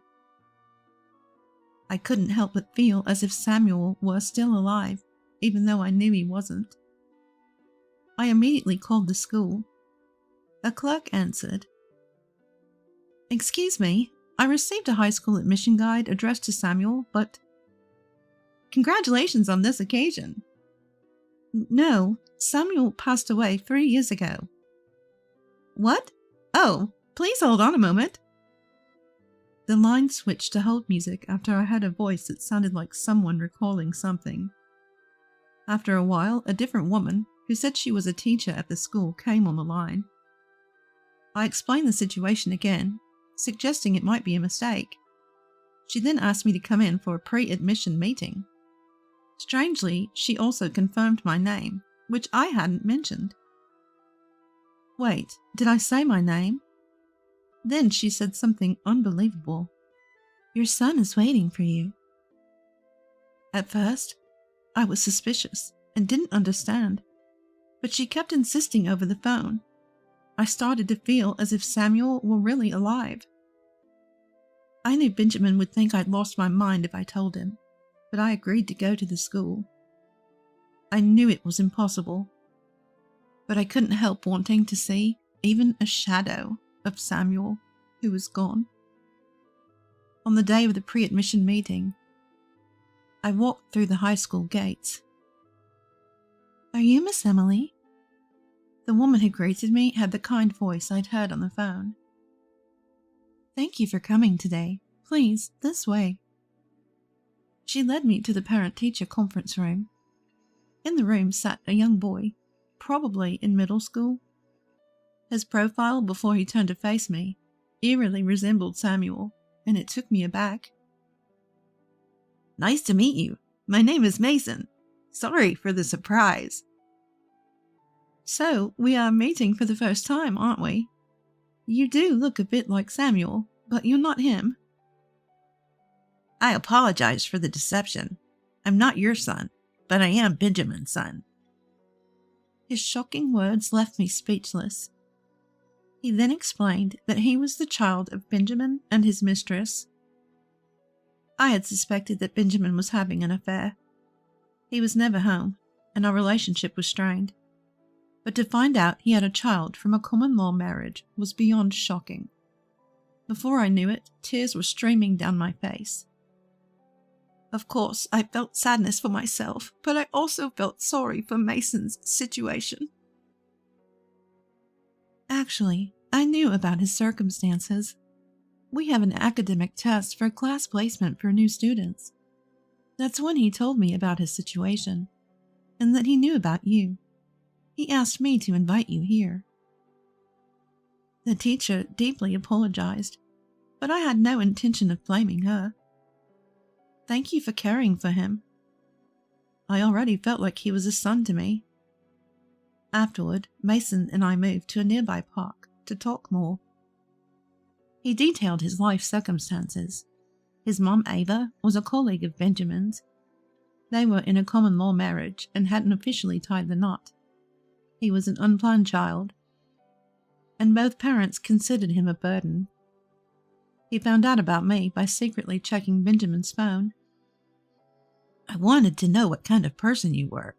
I couldn't help but feel as if Samuel were still alive, even though I knew he wasn't. I immediately called the school. A clerk answered. "Excuse me, I received a high school admission guide addressed to Samuel, but..." "Congratulations on this occasion." "No, Samuel passed away 3 years ago." "What? Oh, please hold on a moment." The line switched to hold music after I heard a voice that sounded like someone recalling something. After a while, a different woman, who said she was a teacher at the school, came on the line. I explained the situation again, suggesting it might be a mistake. She then asked me to come in for a pre-admission meeting. Strangely, she also confirmed my name, which I hadn't mentioned. Wait, did I say my name? Then she said something unbelievable. "Your son is waiting for you." At first, I was suspicious and didn't understand, but she kept insisting over the phone. I started to feel as if Samuel were really alive. I knew Benjamin would think I'd lost my mind if I told him, but I agreed to go to the school. I knew it was impossible, but I couldn't help wanting to see even a shadow of Samuel, who was gone. On the day of the pre-admission meeting, I walked through the high school gates. "Are you Miss Emily?" The woman who greeted me had the kind voice I'd heard on the phone. "Thank you for coming today. Please, this way." She led me to the parent-teacher conference room. In the room sat a young boy, probably in middle school. His profile before he turned to face me eerily resembled Samuel, and it took me aback. "Nice to meet you. My name is Mason. Sorry for the surprise." "So, we are meeting for the first time, aren't we? You do look a bit like Samuel, but you're not him." "I apologize for the deception. I'm not your son, but I am Benjamin's son." His shocking words left me speechless. He then explained that he was the child of Benjamin and his mistress. I had suspected that Benjamin was having an affair. He was never home, and our relationship was strained. But to find out he had a child from a common-law marriage was beyond shocking. Before I knew it, tears were streaming down my face. Of course, I felt sadness for myself, but I also felt sorry for Mason's situation. Actually, I knew about his circumstances. We have an academic test for class placement for new students. That's when he told me about his situation, and that he knew about you. He asked me to invite you here. The teacher deeply apologized, but I had no intention of blaming her. Thank you for caring for him. I already felt like he was a son to me. Afterward, Mason and I moved to a nearby park to talk more. He detailed his life circumstances. His mom, Ava, was a colleague of Benjamin's. They were in a common-law marriage and hadn't officially tied the knot. He was an unplanned child, and both parents considered him a burden. He found out about me by secretly checking Benjamin's phone. "I wanted to know what kind of person you were,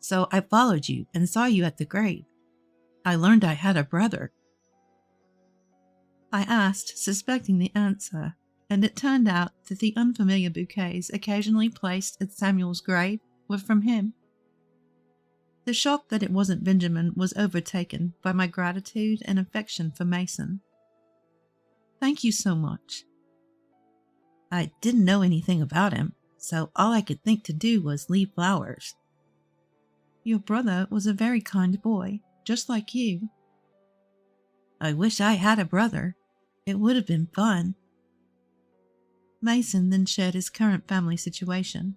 so I followed you and saw you at the grave. I learned I had a brother." I asked, suspecting the answer, and it turned out that the unfamiliar bouquets occasionally placed at Samuel's grave were from him. The shock that it wasn't Benjamin was overtaken by my gratitude and affection for Mason. Thank you so much. "I didn't know anything about him, so all I could think to do was leave flowers." Your brother was a very kind boy, just like you. "I wish I had a brother. It would have been fun." Mason then shared his current family situation.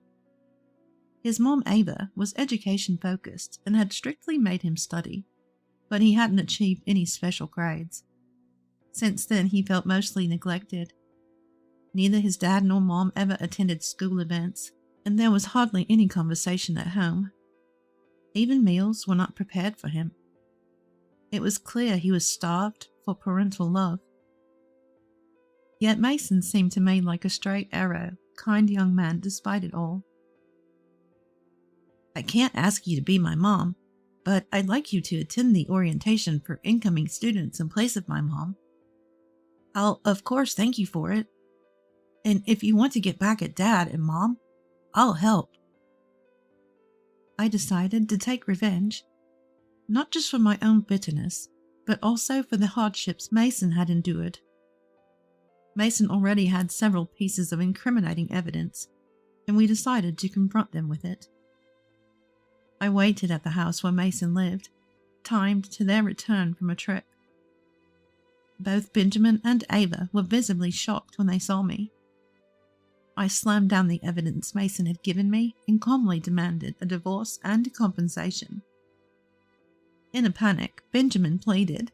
His mom, Ava, was education-focused and had strictly made him study, but he hadn't achieved any special grades. Since then, he felt mostly neglected. Neither his dad nor mom ever attended school events, and there was hardly any conversation at home. Even meals were not prepared for him. It was clear he was starved for parental love. Yet Mason seemed to me like a straight arrow, kind young man despite it all. "I can't ask you to be my mom, but I'd like you to attend the orientation for incoming students in place of my mom. I'll, of course, thank you for it. And if you want to get back at Dad and Mom, I'll help." I decided to take revenge, not just for my own bitterness, but also for the hardships Mason had endured. Mason already had several pieces of incriminating evidence, and we decided to confront them with it. I waited at the house where Mason lived, timed to their return from a trip. Both Benjamin and Ava were visibly shocked when they saw me. I slammed down the evidence Mason had given me and calmly demanded a divorce and compensation. In a panic, Benjamin pleaded,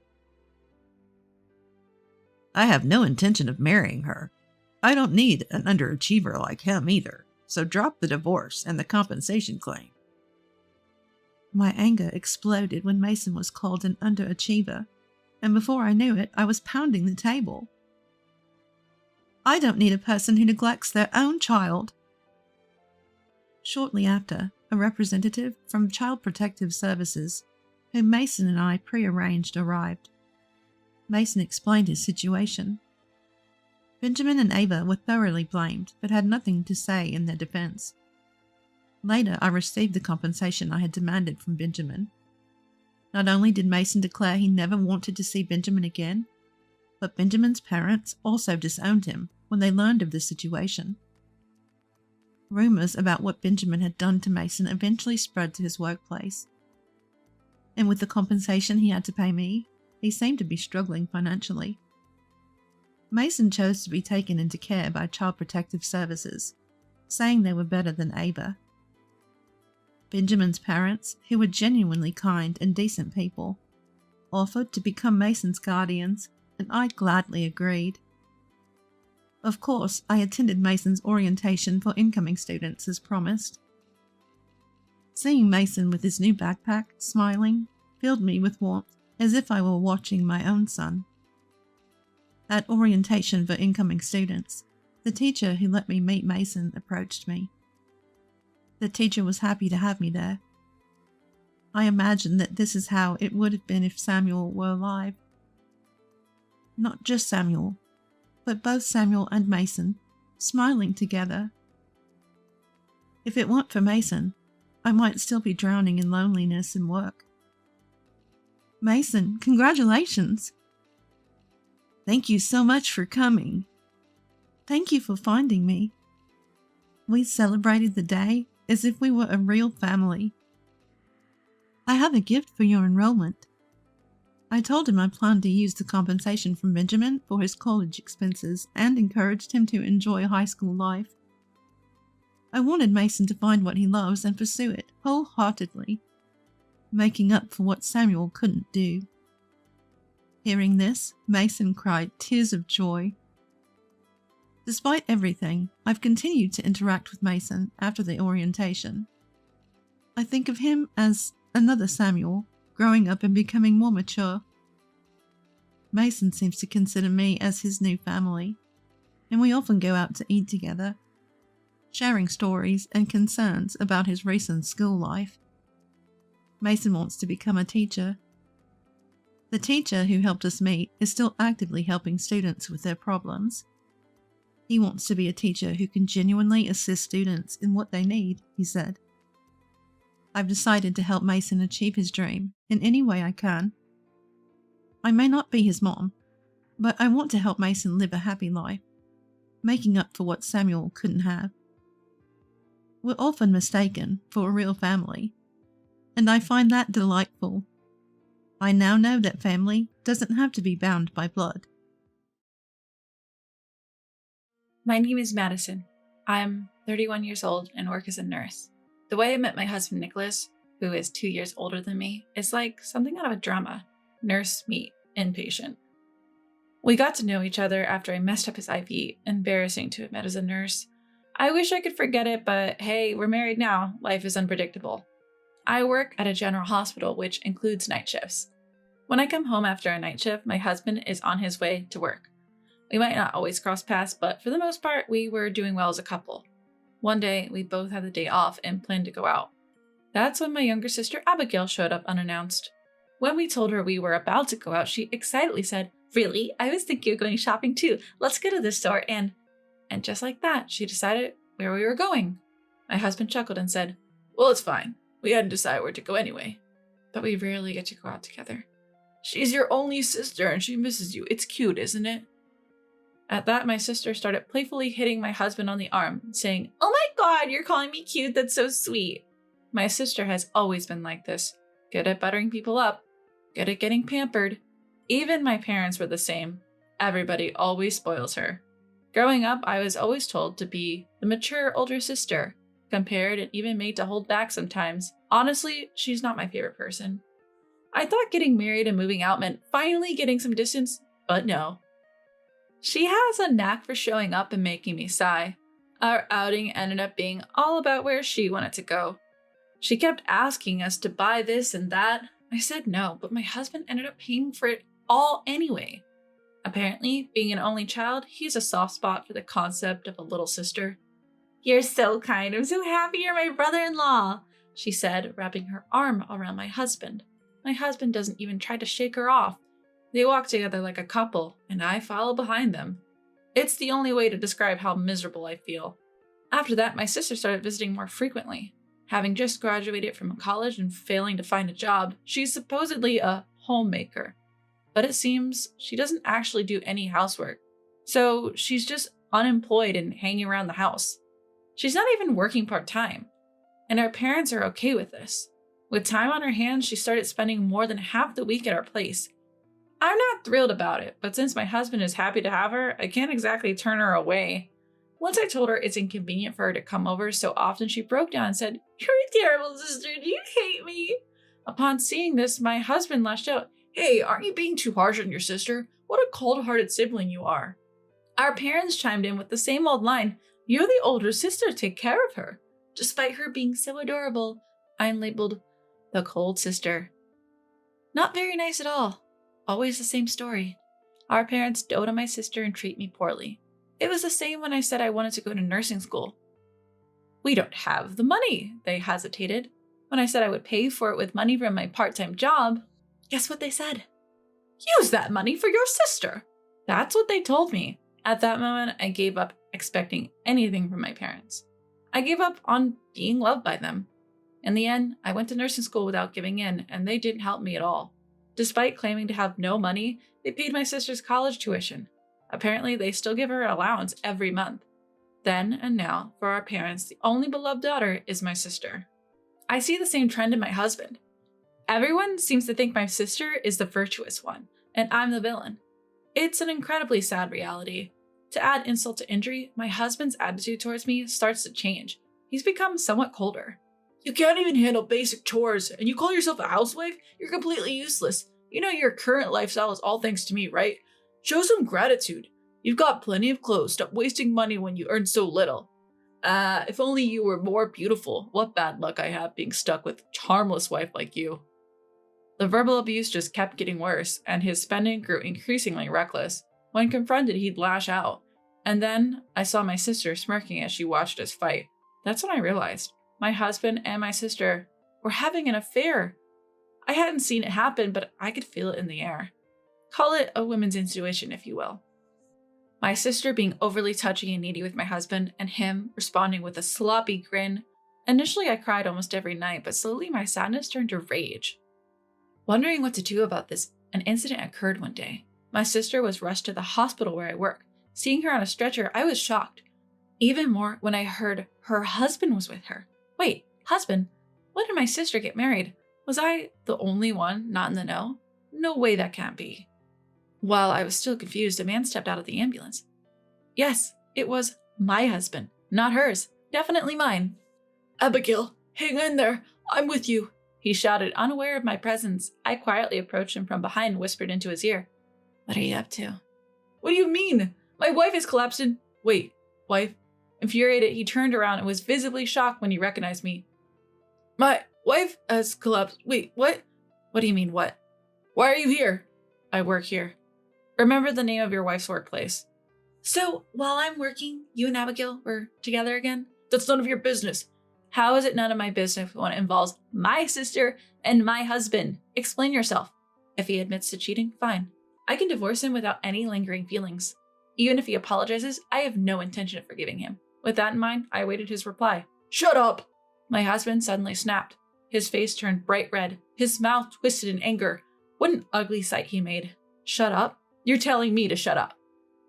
"I have no intention of marrying her. I don't need an underachiever like him either, so drop the divorce and the compensation claim." My anger exploded when Mason was called an underachiever, and before I knew it, I was pounding the table. I don't need a person who neglects their own child. Shortly after, a representative from Child Protective Services, whom Mason and I prearranged, arrived. Mason explained his situation. Benjamin and Ava were thoroughly blamed, but had nothing to say in their defense. Later, I received the compensation I had demanded from Benjamin. Not only did Mason declare he never wanted to see Benjamin again, but Benjamin's parents also disowned him when they learned of the situation. Rumors about what Benjamin had done to Mason eventually spread to his workplace. And with the compensation he had to pay me, he seemed to be struggling financially. Mason chose to be taken into care by Child Protective Services, saying they were better than Ava. Benjamin's parents, who were genuinely kind and decent people, offered to become Mason's guardians, and I gladly agreed. Of course, I attended Mason's orientation for incoming students as promised. Seeing Mason with his new backpack, smiling, filled me with warmth, as if I were watching my own son. At orientation for incoming students, the teacher who let me meet Mason approached me. The teacher was happy to have me there. I imagined that this is how it would have been if Samuel were alive. Not just Samuel, but both Samuel and Mason, smiling together. If it weren't for Mason, I might still be drowning in loneliness and work. Mason, congratulations! Thank you so much for coming. Thank you for finding me. We celebrated the day as if we were a real family. I have a gift for your enrollment. I told him I planned to use the compensation from Benjamin for his college expenses and encouraged him to enjoy high school life. I wanted Mason to find what he loves and pursue it wholeheartedly, making up for what Samuel couldn't do. Hearing this, Mason cried tears of joy. Despite everything, I've continued to interact with Mason after the orientation. I think of him as another Samuel, growing up and becoming more mature. Mason seems to consider me as his new family, and we often go out to eat together, sharing stories and concerns about his recent school life. Mason wants to become a teacher. The teacher who helped us meet is still actively helping students with their problems. He wants to be a teacher who can genuinely assist students in what they need, he said. I've decided to help Mason achieve his dream in any way I can. I may not be his mom, but I want to help Mason live a happy life, making up for what Samuel couldn't have. We're often mistaken for a real family, and I find that delightful. I now know that family doesn't have to be bound by blood. My name is Madison. I'm 31 years old and work as a nurse. The way I met my husband Nicholas, who is 2 years older than me, is like something out of a drama. Nurse meet inpatient. We got to know each other after I messed up his IV, embarrassing to admit as a nurse. I wish I could forget it, but hey, we're married now. Life is unpredictable. I work at a general hospital, which includes night shifts. When I come home after a night shift, my husband is on his way to work. We might not always cross paths, but for the most part, we were doing well as a couple. One day, we both had the day off and planned to go out. That's when my younger sister Abigail showed up unannounced. When we told her we were about to go out, she excitedly said, "Really? I was thinking of going shopping too. Let's go to this store." And just like that, she decided where we were going. My husband chuckled and said, "Well, it's fine. We hadn't decided where to go anyway. But we rarely get to go out together. She's your only sister and she misses you. It's cute, isn't it?" At that, my sister started playfully hitting my husband on the arm, saying, "Oh my God, you're calling me cute. That's so sweet." My sister has always been like this, good at buttering people up, good at getting pampered. Even my parents were the same. Everybody always spoils her. Growing up, I was always told to be the mature older sister, compared and even made to hold back sometimes. Honestly, she's not my favorite person. I thought getting married and moving out meant finally getting some distance, but no. She has a knack for showing up and making me sigh. Our outing ended up being all about where she wanted to go. She kept asking us to buy this and that. I said no, but my husband ended up paying for it all anyway. Apparently, being an only child, he has a soft spot for the concept of a little sister. "You're so kind. I'm so happy you're my brother-in-law," she said, wrapping her arm around my husband. My husband doesn't even try to shake her off. They walk together like a couple, and I follow behind them. It's the only way to describe how miserable I feel. After that, my sister started visiting more frequently. Having just graduated from college and failing to find a job, she's supposedly a homemaker. But it seems she doesn't actually do any housework. So she's just unemployed and hanging around the house. She's not even working part-time. And our parents are okay with this. With time on her hands, she started spending more than half the week at our place. I'm not thrilled about it, but since my husband is happy to have her, I can't exactly turn her away. Once I told her it's inconvenient for her to come over so often, she broke down and said, "You're a terrible sister. Do you hate me?" Upon seeing this, my husband lashed out, "Hey, aren't you being too harsh on your sister? What a cold-hearted sibling you are." Our parents chimed in with the same old line, "You're the older sister, take care of her." Despite her being so adorable, I'm labeled the cold sister. Not very nice at all. Always the same story. Our parents dote on my sister and treat me poorly. It was the same when I said I wanted to go to nursing school. "We don't have the money," they hesitated. When I said I would pay for it with money from my part-time job, guess what they said? "Use that money for your sister." That's what they told me. At that moment, I gave up expecting anything from my parents. I gave up on being loved by them. In the end, I went to nursing school without giving in, and they didn't help me at all. Despite claiming to have no money, they paid my sister's college tuition. Apparently, they still give her an allowance every month. Then and now, for our parents, the only beloved daughter is my sister. I see the same trend in my husband. Everyone seems to think my sister is the virtuous one, and I'm the villain. It's an incredibly sad reality. To add insult to injury, my husband's attitude towards me starts to change. He's become somewhat colder. "You can't even handle basic chores, and you call yourself a housewife? You're completely useless. You know your current lifestyle is all thanks to me, right? Show some gratitude. You've got plenty of clothes. Stop wasting money when you earn so little. If only you were more beautiful. What bad luck I have being stuck with a harmless wife like you." The verbal abuse just kept getting worse, and his spending grew increasingly reckless. When confronted, he'd lash out. And then I saw my sister smirking as she watched us fight. That's when I realized my husband and my sister were having an affair. I hadn't seen it happen, but I could feel it in the air. Call it a woman's intuition, if you will. My sister being overly touchy and needy with my husband, and him responding with a sloppy grin. Initially, I cried almost every night, but slowly my sadness turned to rage. Wondering what to do about this, an incident occurred one day. My sister was rushed to the hospital where I work. Seeing her on a stretcher, I was shocked. Even more when I heard her husband was with her. Wait, husband? When did my sister get married? Was I the only one not in the know? No way that can't be. While I was still confused, a man stepped out of the ambulance. Yes, it was my husband, not hers. Definitely mine. "Abigail, hang in there. I'm with you," he shouted, unaware of my presence. I quietly approached him from behind and whispered into his ear. "What are you up to?" "What do you mean? My wife has collapsed in..." "Wait, wife?" Infuriated, he turned around and was visibly shocked when he recognized me. "My wife has collapsed. Wait, what?" "What do you mean, what?" "Why are you here?" "I work here." "Remember the name of your wife's workplace." "So, while I'm working, you and Abigail were together again?" "That's none of your business." "How is it none of my business when it involves my sister and my husband? Explain yourself." If he admits to cheating, fine. I can divorce him without any lingering feelings. Even if he apologizes, I have no intention of forgiving him. With that in mind, I awaited his reply. "Shut up!" My husband suddenly snapped. His face turned bright red, his mouth twisted in anger. What an ugly sight he made. "Shut up? You're telling me to shut up."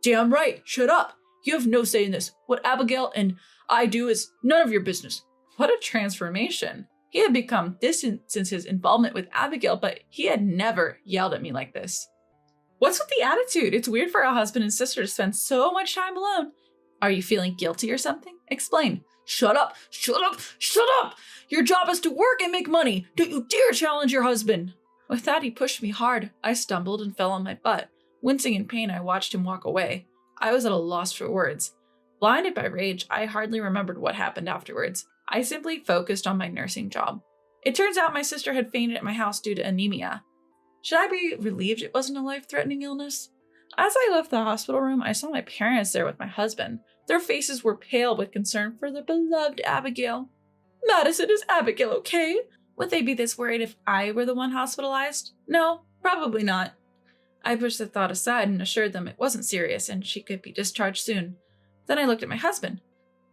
"Damn right, shut up! You have no say in this. What Abigail and I do is none of your business." What a transformation. He had become distant since his involvement with Abigail, but he had never yelled at me like this. What's with the attitude? It's weird for a husband and sister to spend so much time alone. Are you feeling guilty or something? Explain. "Shut up! Shut up! Shut up! Your job is to work and make money. Don't you dare challenge your husband." With that, he pushed me hard. I stumbled and fell on my butt. Wincing in pain, I watched him walk away. I was at a loss for words. Blinded by rage, I hardly remembered what happened afterwards. I simply focused on my nursing job. It turns out my sister had fainted at my house due to anemia. Should I be relieved it wasn't a life-threatening illness? As I left the hospital room, I saw my parents there with my husband. Their faces were pale with concern for their beloved Abigail. "Madison, is Abigail okay?" Would they be this worried if I were the one hospitalized? No, probably not. I pushed the thought aside and assured them it wasn't serious and she could be discharged soon. Then I looked at my husband.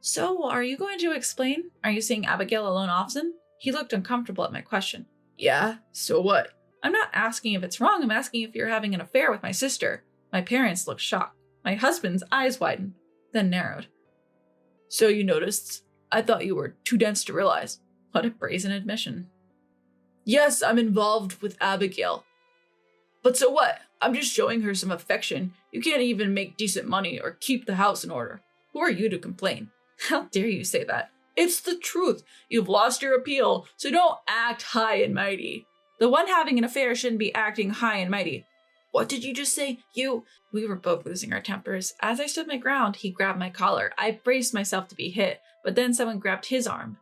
So, are you going to explain? Are you seeing Abigail alone often? He looked uncomfortable at my question. Yeah, so what? I'm not asking if it's wrong, I'm asking if you're having an affair with my sister. My parents looked shocked. My husband's eyes widened, then narrowed. So you noticed? I thought you were too dense to realize. What a brazen admission. Yes, I'm involved with Abigail. But so what? I'm just showing her some affection. You can't even make decent money or keep the house in order. Who are you to complain? How dare you say that? It's the truth. You've lost your appeal, so don't act high and mighty. The one having an affair shouldn't be acting high and mighty. What did you just say? We were both losing our tempers. As I stood my ground, he grabbed my collar. I braced myself to be hit, but then someone grabbed his arm.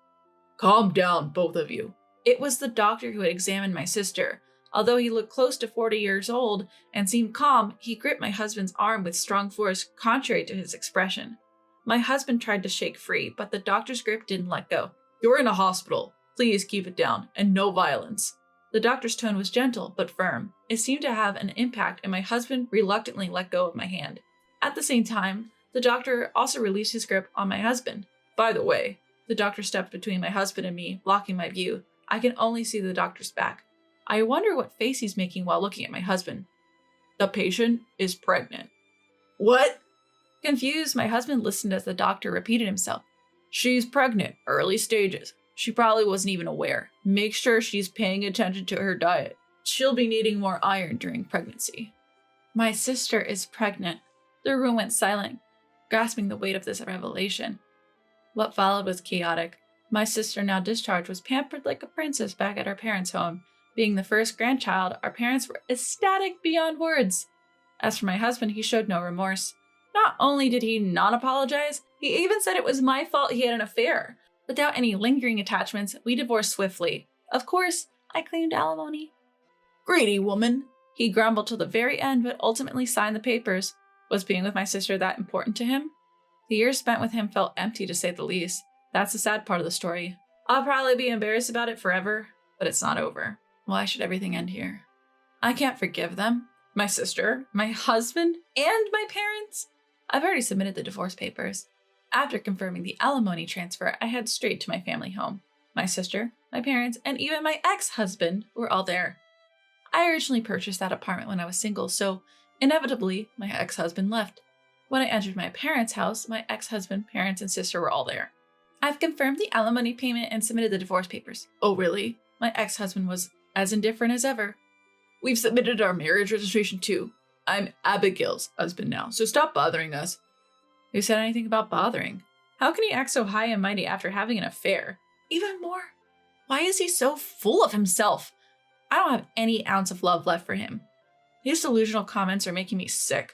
Calm down, both of you. It was the doctor who had examined my sister. Although he looked close to 40 years old and seemed calm, he gripped my husband's arm with strong force, contrary to his expression. My husband tried to shake free, but the doctor's grip didn't let go. You're in a hospital. Please keep it down, and no violence. The doctor's tone was gentle, but firm. It seemed to have an impact, and my husband reluctantly let go of my hand. At the same time, the doctor also released his grip on my husband. By the way, the doctor stepped between my husband and me, blocking my view. I can only see the doctor's back. I wonder what face he's making while looking at my husband. The patient is pregnant. What? Confused, my husband listened as the doctor repeated himself. She's pregnant, early stages. She probably wasn't even aware. Make sure she's paying attention to her diet. She'll be needing more iron during pregnancy. My sister is pregnant. The room went silent, grasping the weight of this revelation. What followed was chaotic. My sister, now discharged, was pampered like a princess back at our parents' home. Being the first grandchild, our parents were ecstatic beyond words. As for my husband, he showed no remorse. Not only did he not apologize, he even said it was my fault he had an affair. Without any lingering attachments, we divorced swiftly. Of course, I claimed alimony. Greedy woman, he grumbled till the very end, but ultimately signed the papers. Was being with my sister that important to him? The years spent with him felt empty, to say the least. That's the sad part of the story. I'll probably be embarrassed about it forever, but it's not over. Why should everything end here? I can't forgive them. My sister, my husband, and my parents. I've already submitted the divorce papers. After confirming the alimony transfer, I head straight to my family home. My sister, my parents, and even my ex-husband were all there. I originally purchased that apartment when I was single, so inevitably, my ex-husband left. When I entered my parents' house, my ex-husband, parents, and sister were all there. I've confirmed the alimony payment and submitted the divorce papers. Oh, really? My ex-husband was as indifferent as ever. We've submitted our marriage registration too. I'm Abigail's husband now, so stop bothering us. Who said anything about bothering? How can he act so high and mighty after having an affair? Even more, why is he so full of himself? I don't have any ounce of love left for him. His delusional comments are making me sick.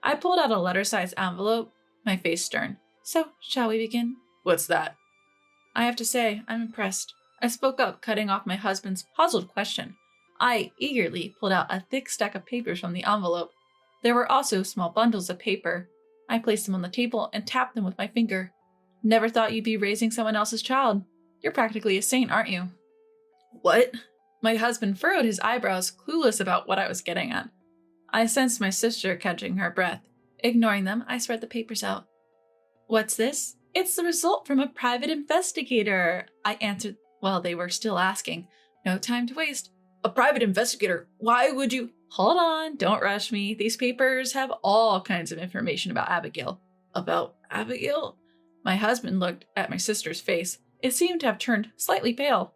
I pulled out a letter-sized envelope, my face stern. So, shall we begin? What's that? I have to say, I'm impressed. I spoke up, cutting off my husband's puzzled question. I eagerly pulled out a thick stack of papers from the envelope. There were also small bundles of paper. I placed them on the table and tapped them with my finger. Never thought you'd be raising someone else's child. You're practically a saint, aren't you? What? My husband furrowed his eyebrows, clueless about what I was getting at. I sensed my sister catching her breath. Ignoring them, I spread the papers out. What's this? It's the result from a private investigator, I answered while they were still asking. No time to waste. A private investigator? Why would you? Hold on, don't rush me. These papers have all kinds of information about Abigail. About Abigail? My husband looked at my sister's face. It seemed to have turned slightly pale.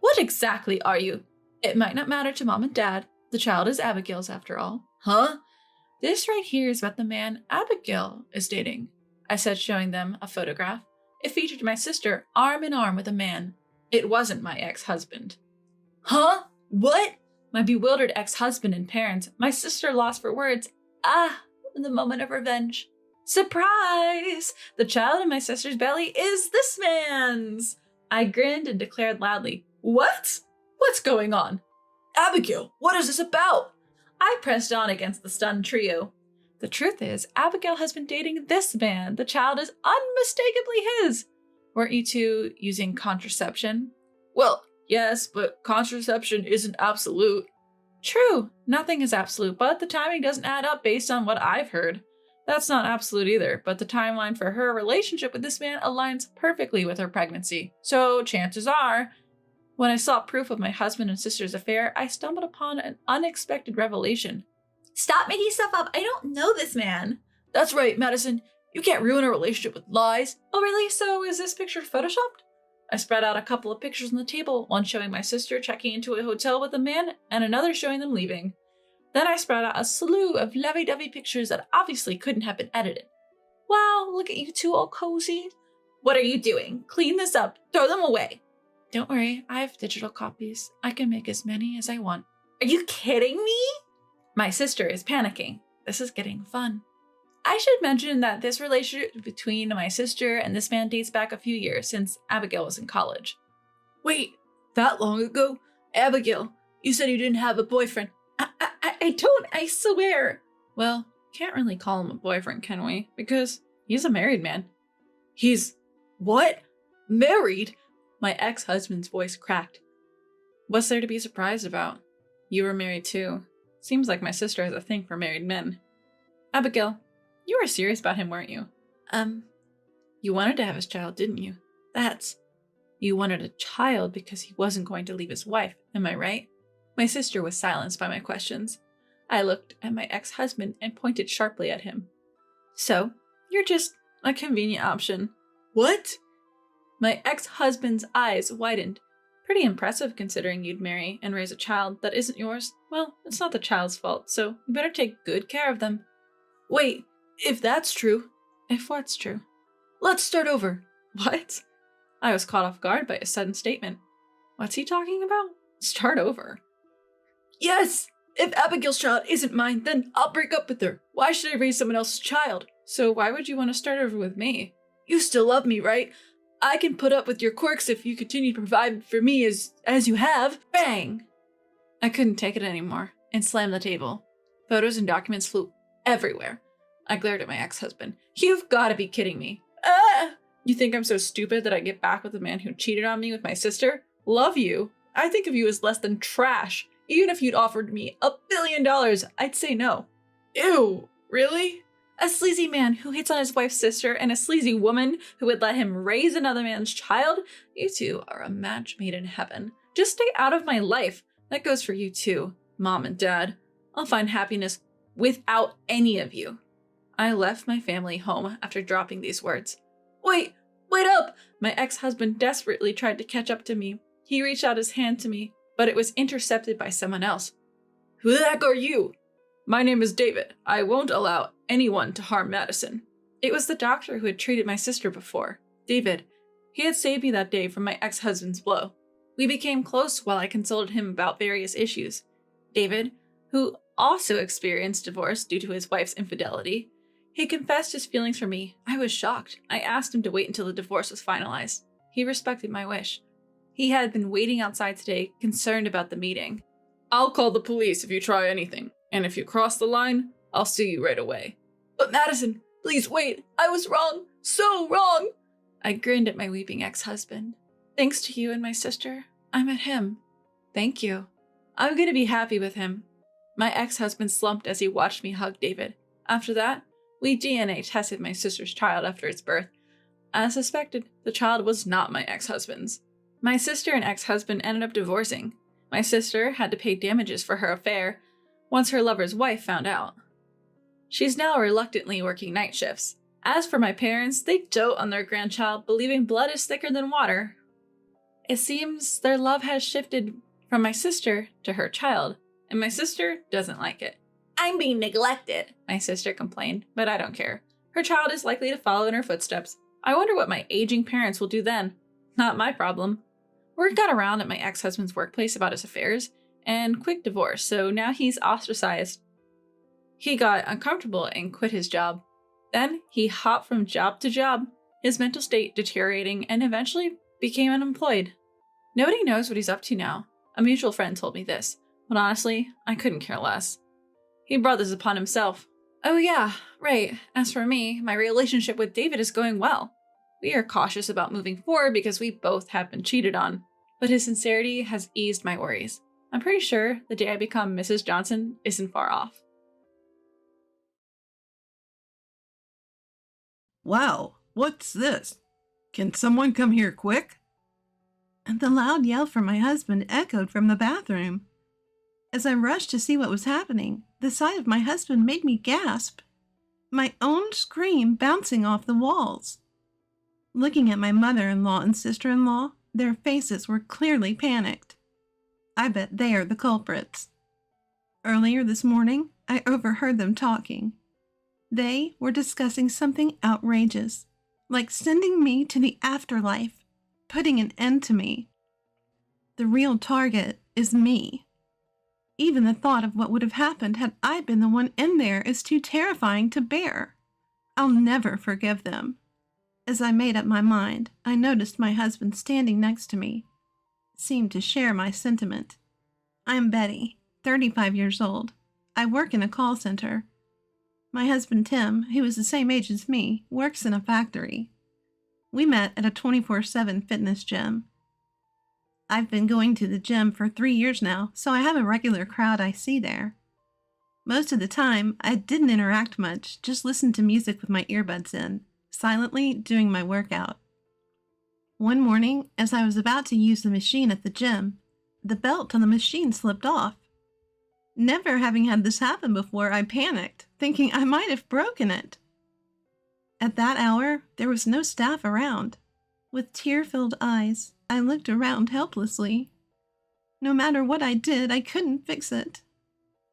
What exactly are you? It might not matter to Mom and Dad. The child is Abigail's after all. Huh? This right here is about the man Abigail is dating, I said, showing them a photograph. It featured my sister arm in arm with a man. It wasn't my ex-husband. Huh? What? My bewildered ex-husband and parents, my sister lost for words. The moment of revenge. Surprise! The child in my sister's belly is this man's! I grinned and declared loudly, What? What's going on? Abigail, what is this about? I pressed on against the stunned trio. The truth is, Abigail has been dating this man. The child is unmistakably his. Weren't you two using contraception? Well, yes, but contraception isn't absolute. True, nothing is absolute, but the timing doesn't add up based on what I've heard. That's not absolute either, but the timeline for her relationship with this man aligns perfectly with her pregnancy. So chances are, when I saw proof of my husband and sister's affair, I stumbled upon an unexpected revelation. Stop making stuff up. I don't know this man. That's right, Madison. You can't ruin a relationship with lies. Oh, really? So is this picture photoshopped? I spread out a couple of pictures on the table, one showing my sister checking into a hotel with a man and another showing them leaving. Then I spread out a slew of lovey-dovey pictures that obviously couldn't have been edited. Wow, look at you two all cozy. What are you doing? Clean this up. Throw them away. Don't worry, I have digital copies. I can make as many as I want. Are you kidding me? My sister is panicking. This is getting fun. I should mention that this relationship between my sister and this man dates back a few years, since Abigail was in college. Wait, that long ago? Abigail, you said you didn't have a boyfriend. I don't, I swear. Well, can't really call him a boyfriend, can we? Because he's a married man. He's what? Married? My ex-husband's voice cracked. What's there to be surprised about? You were married too. Seems like my sister has a thing for married men. Abigail, you were serious about him, weren't you? You wanted to have his child, didn't you? You wanted a child because he wasn't going to leave his wife, am I right? My sister was silenced by my questions. I looked at my ex-husband and pointed sharply at him. So, you're just a convenient option. What? My ex-husband's eyes widened. Pretty impressive considering you'd marry and raise a child that isn't yours. Well, it's not the child's fault, so you better take good care of them. Wait, if that's true. If what's true? Let's start over. What? I was caught off guard by a sudden statement. What's he talking about? Start over. Yes! If Abigail's child isn't mine, then I'll break up with her. Why should I raise someone else's child? So why would you want to start over with me? You still love me, right? I can put up with your quirks if you continue to provide for me as you have. Bang! I couldn't take it anymore and slammed the table. Photos and documents flew everywhere. I glared at my ex-husband. You've got to be kidding me. Ah! You think I'm so stupid that I get back with the man who cheated on me with my sister? Love you. I think of you as less than trash. Even if you'd offered me $1 billion, I'd say no. Ew, really? A sleazy man who hits on his wife's sister and a sleazy woman who would let him raise another man's child? You two are a match made in heaven. Just stay out of my life. That goes for you too, Mom and Dad. I'll find happiness without any of you. I left my family home after dropping these words. Wait up! My ex-husband desperately tried to catch up to me. He reached out his hand to me, but it was intercepted by someone else. Who the heck are you? My name is David. I won't allow anyone to harm Madison. It was the doctor who had treated my sister before. David. He had saved me that day from my ex-husband's blow. We became close while I consulted him about various issues. David, who also experienced divorce due to his wife's infidelity, he confessed his feelings for me. I was shocked. I asked him to wait until the divorce was finalized. He respected my wish. He had been waiting outside today, concerned about the meeting. I'll call the police if you try anything, and if you cross the line, I'll sue you right away. But Madison, please wait. I was wrong. So wrong. I grinned at my weeping ex-husband. Thanks to you and my sister, I met him. Thank you. I'm going to be happy with him. My ex-husband slumped as he watched me hug David. After that, we DNA tested my sister's child after its birth. As suspected, the child was not my ex-husband's. My sister and ex-husband ended up divorcing. My sister had to pay damages for her affair once her lover's wife found out. She's now reluctantly working night shifts. As for my parents, they dote on their grandchild, believing blood is thicker than water. It seems their love has shifted from my sister to her child, and my sister doesn't like it. I'm being neglected, my sister complained, but I don't care. Her child is likely to follow in her footsteps. I wonder what my aging parents will do then. Not my problem. Word got around at my ex-husband's workplace about his affairs and quick divorce, so now he's ostracized. He got uncomfortable and quit his job. Then he hopped from job to job, his mental state deteriorating, and eventually became unemployed. Nobody knows what he's up to now. A mutual friend told me this, but honestly, I couldn't care less. He brought this upon himself. Oh yeah, right. As for me, my relationship with David is going well. We are cautious about moving forward because we both have been cheated on, but his sincerity has eased my worries. I'm pretty sure the day I become Mrs. Johnson isn't far off. Wow, what's this? Can someone come here quick? And the loud yell from my husband echoed from the bathroom. As I rushed to see what was happening, the sight of my husband made me gasp. My own scream bouncing off the walls. Looking at my mother-in-law and sister-in-law, their faces were clearly panicked. I bet they are the culprits. Earlier this morning, I overheard them talking. They were discussing something outrageous, like sending me to the afterlife, putting an end to me. The real target is me. Even the thought of what would have happened had I been the one in there is too terrifying to bear. I'll never forgive them. As I made up my mind, I noticed my husband standing next to me. It seemed to share my sentiment. I'm Betty, 35 years old. I work in a call center. My husband Tim, who is the same age as me, works in a factory. We met at a 24/7 fitness gym. I've been going to the gym for 3 years now, so I have a regular crowd I see there. Most of the time, I didn't interact much, just listened to music with my earbuds in, silently doing my workout. One morning, as I was about to use the machine at the gym, the belt on the machine slipped off. Never having had this happen before, I panicked, thinking I might have broken it. At that hour, there was no staff around. With tear-filled eyes, I looked around helplessly. No matter what I did, I couldn't fix it.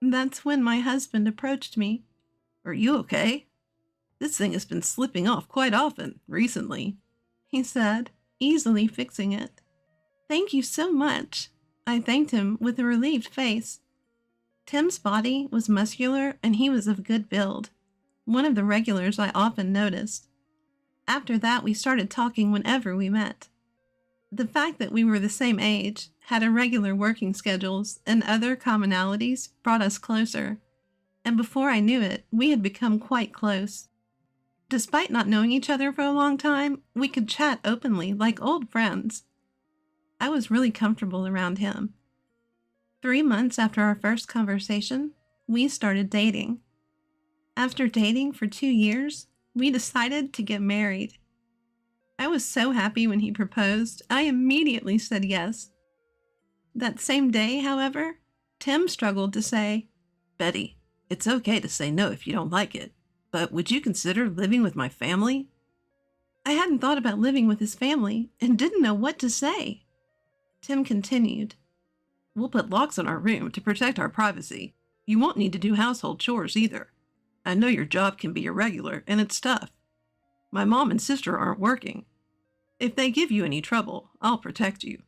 That's when my husband approached me. Are you okay? This thing has been slipping off quite often recently, he said, easily fixing it. Thank you so much. I thanked him with a relieved face. Tim's body was muscular and he was of good build, one of the regulars I often noticed. After that, we started talking whenever we met. The fact that we were the same age, had irregular working schedules, and other commonalities brought us closer, and before I knew it, we had become quite close. Despite not knowing each other for a long time, we could chat openly like old friends. I was really comfortable around him. 3 months after our first conversation, we started dating. After dating for 2 years, we decided to get married. I was so happy when he proposed, I immediately said yes. That same day, however, Tim struggled to say, Betty, it's okay to say no if you don't like it, but would you consider living with my family? I hadn't thought about living with his family and didn't know what to say. Tim continued, We'll put locks on our room to protect our privacy. You won't need to do household chores either. I know your job can be irregular and it's tough. My mom and sister aren't working. If they give you any trouble, I'll protect you.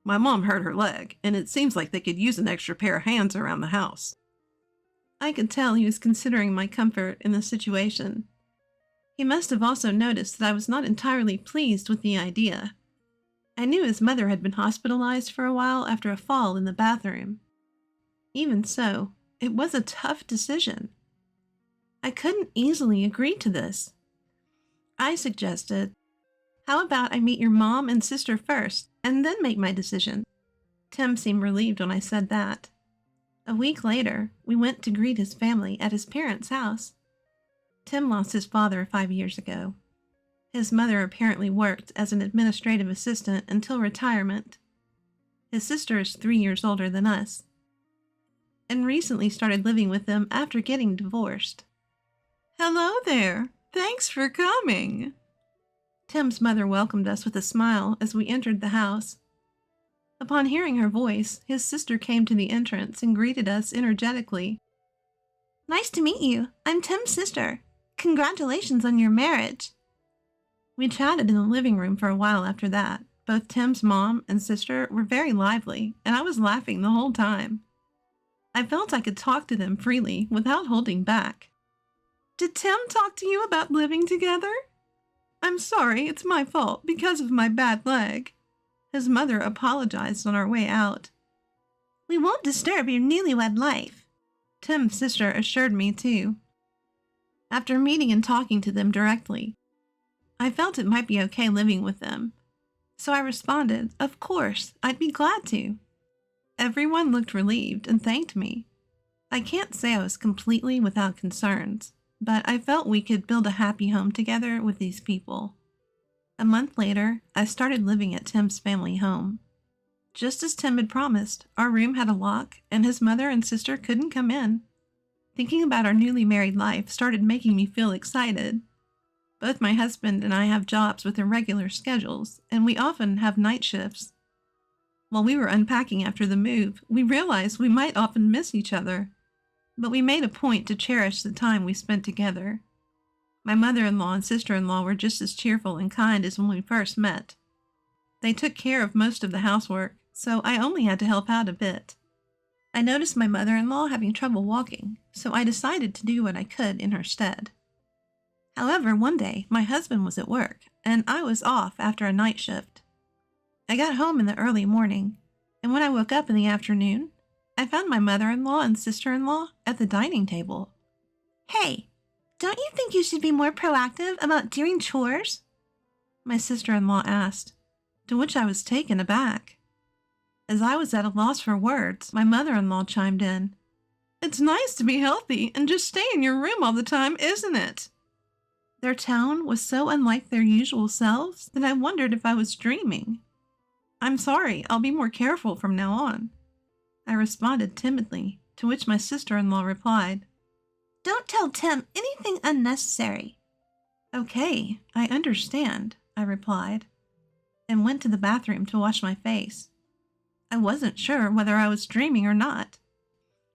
My mom hurt her leg, and it seems like they could use an extra pair of hands around the house. I could tell he was considering my comfort in the situation. He must have also noticed that I was not entirely pleased with the idea. I knew his mother had been hospitalized for a while after a fall in the bathroom. Even so, it was a tough decision. I couldn't easily agree to this. I suggested, how about I meet your mom and sister first, and then make my decision? Tim seemed relieved when I said that. A week later, we went to greet his family at his parents' house. Tim lost his father 5 years ago. His mother apparently worked as an administrative assistant until retirement. His sister is 3 years older than us, and recently started living with them after getting divorced. Hello there. Thanks for coming. Tim's mother welcomed us with a smile as we entered the house. Upon hearing her voice, his sister came to the entrance and greeted us energetically. Nice to meet you. I'm Tim's sister. Congratulations on your marriage. We chatted in the living room for a while after that. Both Tim's mom and sister were very lively, and I was laughing the whole time. I felt I could talk to them freely without holding back. Did Tim talk to you about living together? I'm sorry, it's my fault because of my bad leg. His mother apologized on our way out. We won't disturb your newlywed life, Tim's sister assured me too. After meeting and talking to them directly, I felt it might be okay living with them. So I responded, of course, I'd be glad to. Everyone looked relieved and thanked me. I can't say I was completely without concerns. but I felt we could build a happy home together with these people. A month later, I started living at Tim's family home. Just as Tim had promised, our room had a lock and his mother and sister couldn't come in. Thinking about our newly married life started making me feel excited. Both my husband and I have jobs with irregular schedules, and we often have night shifts. While we were unpacking after the move, we realized we might often miss each other, but we made a point to cherish the time we spent together. My mother-in-law and sister-in-law were just as cheerful and kind as when we first met. They took care of most of the housework, so I only had to help out a bit. I noticed my mother-in-law having trouble walking, so I decided to do what I could in her stead. However, one day, my husband was at work, and I was off after a night shift. I got home in the early morning, and when I woke up in the afternoon, I found my mother-in-law and sister-in-law at the dining table. "Hey, don't you think you should be more proactive about doing chores?" my sister-in-law asked, to which I was taken aback. As I was at a loss for words, my mother-in-law chimed in. "It's nice to be healthy and just stay in your room all the time, isn't it?" Their tone was so unlike their usual selves that I wondered if I was dreaming. "I'm sorry, I'll be more careful from now on," I responded timidly, to which my sister-in-law replied, "Don't tell Tim anything unnecessary." "Okay, I understand," I replied, and went to the bathroom to wash my face. I wasn't sure whether I was dreaming or not,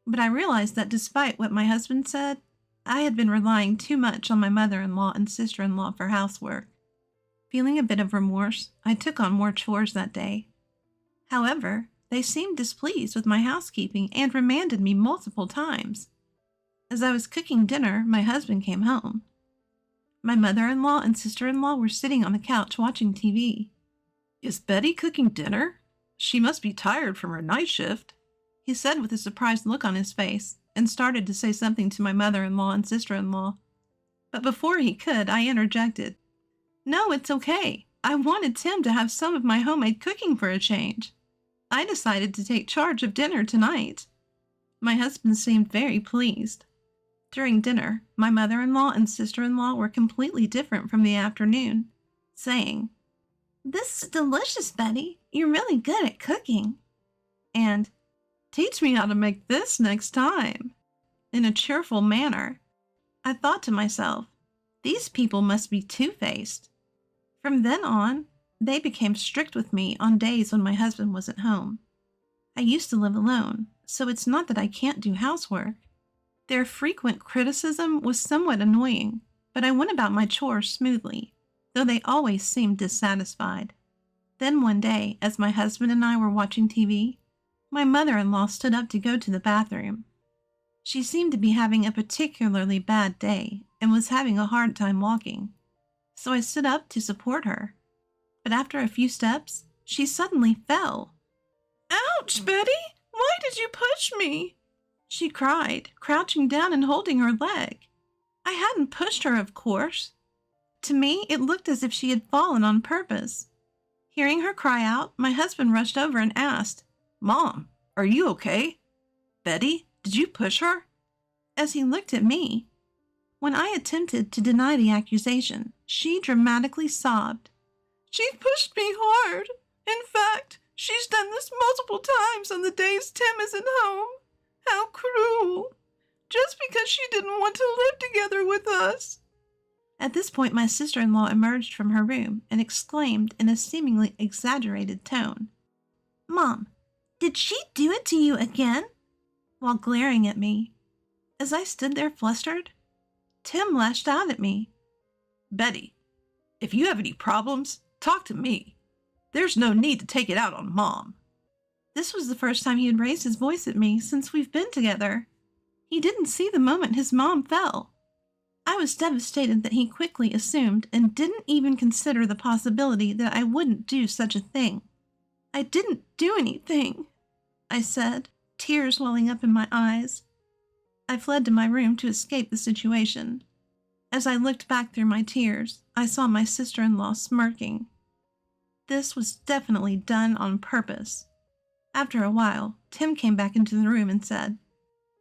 but I realized that despite what my husband said, I had been relying too much on my mother-in-law and sister-in-law for housework. Feeling a bit of remorse, I took on more chores that day. However, they seemed displeased with my housekeeping and remanded me multiple times. As I was cooking dinner, my husband came home. My mother-in-law and sister-in-law were sitting on the couch watching TV. "Is Betty cooking dinner? She must be tired from her night shift," he said with a surprised look on his face, and started to say something to my mother-in-law and sister-in-law. But before he could, I interjected. "No, it's okay. I wanted Tim to have some of my homemade cooking for a change. I decided to take charge of dinner tonight." My husband seemed very pleased. During dinner, my mother-in-law and sister-in-law were completely different from the afternoon, saying, "This is delicious, Betty. You're really good at cooking." And, "Teach me how to make this next time," in a cheerful manner. I thought to myself, these people must be two-faced. From then on, they became strict with me on days when my husband was at home. I used to live alone, so it's not that I can't do housework. Their frequent criticism was somewhat annoying, but I went about my chores smoothly, though they always seemed dissatisfied. Then one day, as my husband and I were watching TV, my mother-in-law stood up to go to the bathroom. She seemed to be having a particularly bad day and was having a hard time walking, so I stood up to support her. But after a few steps, she suddenly fell. "Ouch, Betty! Why did you push me?" she cried, crouching down and holding her leg. I hadn't pushed her, of course. To me, it looked as if she had fallen on purpose. Hearing her cry out, my husband rushed over and asked, "Mom, are you okay? Betty, did you push her?" as he looked at me. When I attempted to deny the accusation, she dramatically sobbed. "She pushed me hard. In fact, she's done this multiple times on the days Tim isn't home. How cruel. Just because she didn't want to live together with us." At this point, my sister-in-law emerged from her room and exclaimed in a seemingly exaggerated tone, "Mom, did she do it to you again?" while glaring at me. As I stood there flustered, Tim lashed out at me. "Betty, if you have any problems, talk to me. There's no need to take it out on Mom." This was the first time he had raised his voice at me since we've been together. He didn't see the moment his mom fell. I was devastated that he quickly assumed and didn't even consider the possibility that I wouldn't do such a thing. "I didn't do anything," I said, tears welling up in my eyes. I fled to my room to escape the situation. As I looked back through my tears, I saw my sister-in-law smirking. This was definitely done on purpose. After a while, Tim came back into the room and said,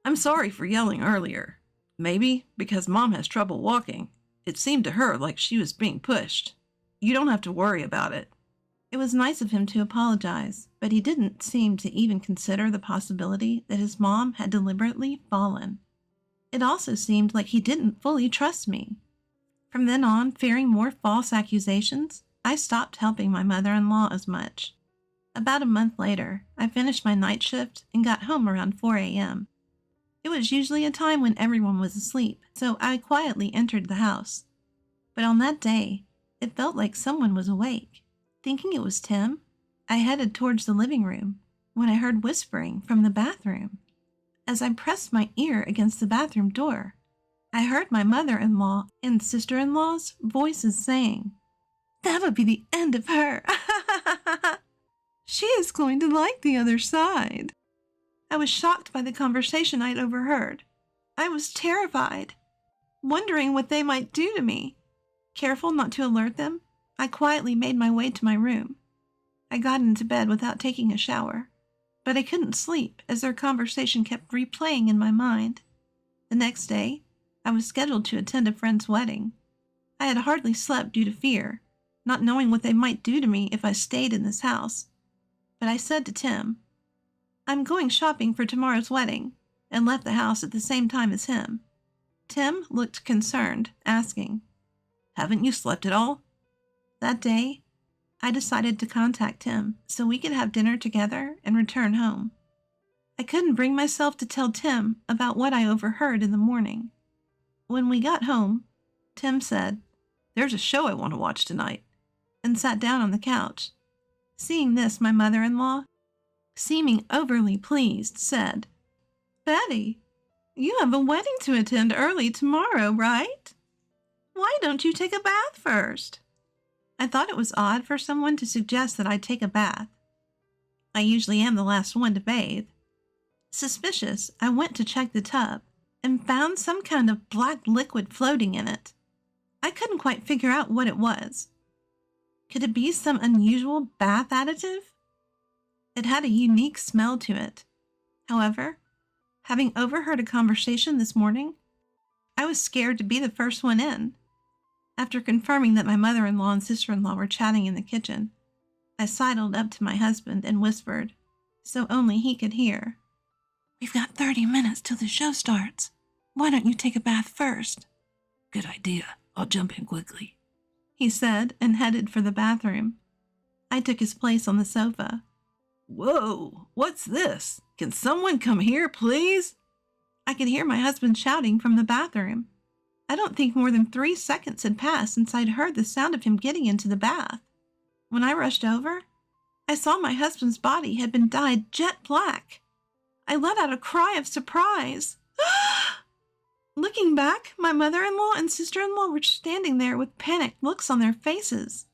"I'm sorry for yelling earlier. Maybe because Mom has trouble walking. It seemed to her like she was being pushed. You don't have to worry about it. It was nice of him to apologize, but he didn't seem to even consider the possibility that his mom had deliberately fallen. It also seemed like he didn't fully trust me. From then on, fearing more false accusations, I stopped helping my mother-in-law as much. About a month later, I finished my night shift and got home around 4 a.m. It was usually a time when everyone was asleep, so I quietly entered the house. But on that day, it felt like someone was awake. Thinking it was Tim, I headed towards the living room when I heard whispering from the bathroom. As I pressed my ear against the bathroom door, I heard my mother-in-law and sister-in-law's voices saying, "That would be the end of her. She is going to like the other side." I was shocked by the conversation I'd overheard. I was terrified, wondering what they might do to me. Careful not to alert them, I quietly made my way to my room. I got into bed without taking a shower, but I couldn't sleep as their conversation kept replaying in my mind. The next day, I was scheduled to attend a friend's wedding. I had hardly slept due to fear, not knowing what they might do to me if I stayed in this house. But I said to Tim, "I'm going shopping for tomorrow's wedding," and left the house at the same time as him. Tim looked concerned, asking, "Haven't you slept at all?" That day, I decided to contact him so we could have dinner together and return home. I couldn't bring myself to tell Tim about what I overheard in the morning. When we got home, Tim said, "There's a show I want to watch tonight," and sat down on the couch. Seeing this, my mother-in-law, seeming overly pleased, said, "Betty, you have a wedding to attend early tomorrow, right? Why don't you take a bath first?" I thought it was odd for someone to suggest that I take a bath. I usually am the last one to bathe. Suspicious, I went to check the tub and found some kind of black liquid floating in it. I couldn't quite figure out what it was. Could it be some unusual bath additive? It had a unique smell to it. However, having overheard a conversation this morning, I was scared to be the first one in. After confirming that my mother-in-law and sister-in-law were chatting in the kitchen, I sidled up to my husband and whispered, so only he could hear, "We've got 30 minutes till the show starts. Why don't you take a bath first?" "Good idea. I'll jump in quickly," he said, and headed for the bathroom. I took his place on the sofa. "Whoa, what's this? Can someone come here, please?" I could hear my husband shouting from the bathroom. I don't think more than 3 seconds had passed since I'd heard the sound of him getting into the bath. When I rushed over, I saw my husband's body had been dyed jet black. I let out a cry of surprise. Looking back, my mother-in-law and sister-in-law were standing there with panicked looks on their faces.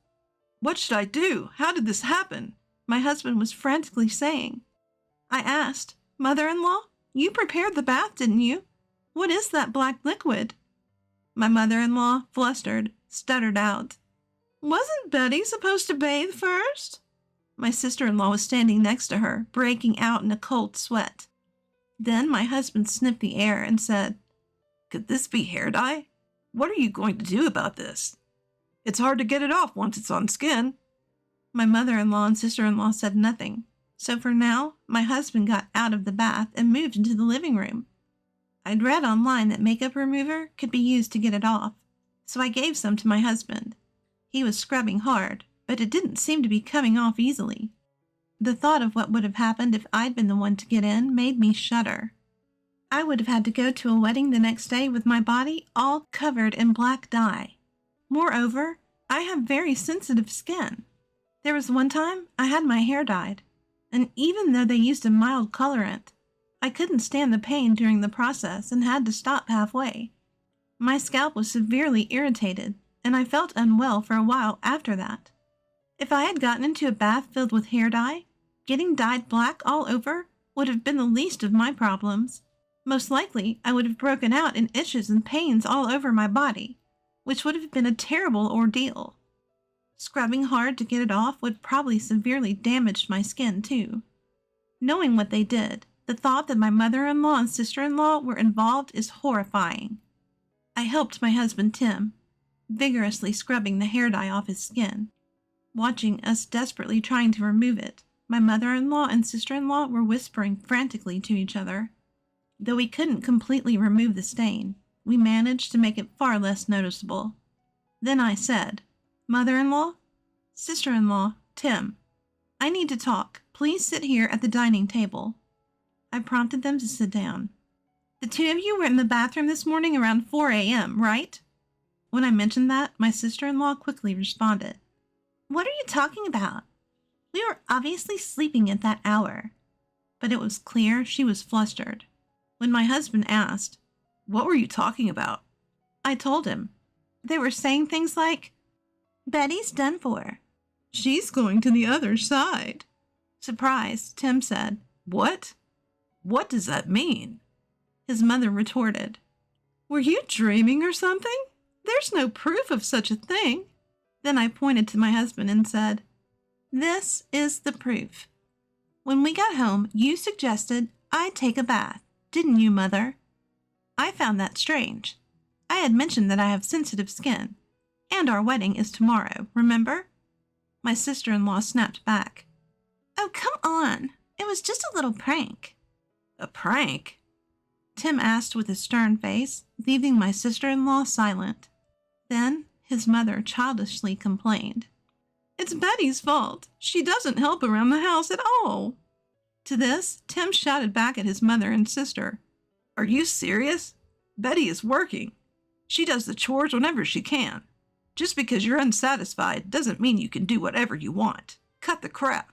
"What should I do? How did this happen?" my husband was frantically saying. I asked, "Mother-in-law, you prepared the bath, didn't you? What is that black liquid?" My mother-in-law, flustered, stuttered out, "Wasn't Betty supposed to bathe first?" My sister-in-law was standing next to her, breaking out in a cold sweat. Then my husband sniffed the air and said, "Could this be hair dye? What are you going to do about this? It's hard to get it off once it's on skin." My mother-in-law and sister-in-law said nothing, so for now, my husband got out of the bath and moved into the living room. I'd read online that makeup remover could be used to get it off, so I gave some to my husband. He was scrubbing hard, but it didn't seem to be coming off easily. The thought of what would have happened if I'd been the one to get in made me shudder. I would have had to go to a wedding the next day with my body all covered in black dye. Moreover, I have very sensitive skin. There was one time I had my hair dyed, and even though they used a mild colorant, I couldn't stand the pain during the process and had to stop halfway. My scalp was severely irritated, and I felt unwell for a while after that. If I had gotten into a bath filled with hair dye, getting dyed black all over would have been the least of my problems. Most likely, I would have broken out in itches and pains all over my body, which would have been a terrible ordeal. Scrubbing hard to get it off would probably severely damage my skin, too. Knowing what they did, The thought that my mother-in-law and sister-in-law were involved is horrifying. I helped my husband Tim, vigorously scrubbing the hair dye off his skin. Watching us desperately trying to remove it, my mother-in-law and sister-in-law were whispering frantically to each other. Though we couldn't completely remove the stain, we managed to make it far less noticeable. Then I said, "Mother-in-law, sister-in-law, Tim, I need to talk. Please sit here at the dining table." I prompted them to sit down. "The two of you were in the bathroom this morning around 4 a.m., right?" When I mentioned that, my sister-in-law quickly responded, "What are you talking about? We were obviously sleeping at that hour." But it was clear she was flustered. When my husband asked, "What were you talking about?" I told him. They were saying things like, "Betty's done for. She's going to the other side." Surprised, Tim said, What? What does that mean? His mother retorted, "Were you dreaming or something? There's no proof of such a thing." Then I pointed to my husband and said, "This is the proof. When we got home, you suggested I take a bath, didn't you, Mother?" I found that strange. I had mentioned that I have sensitive skin, and our wedding is tomorrow, remember? My sister-in-law snapped back, "Oh, come on. It was just a little prank." A prank? Tim asked with a stern face, leaving my sister-in-law silent. Then his mother childishly complained, "It's Betty's fault. She doesn't help around the house at all." To this, Tim shouted back at his mother and sister, Are you serious? Betty is working. She does the chores whenever she can. Just because you're unsatisfied doesn't mean you can do whatever you want. Cut the crap.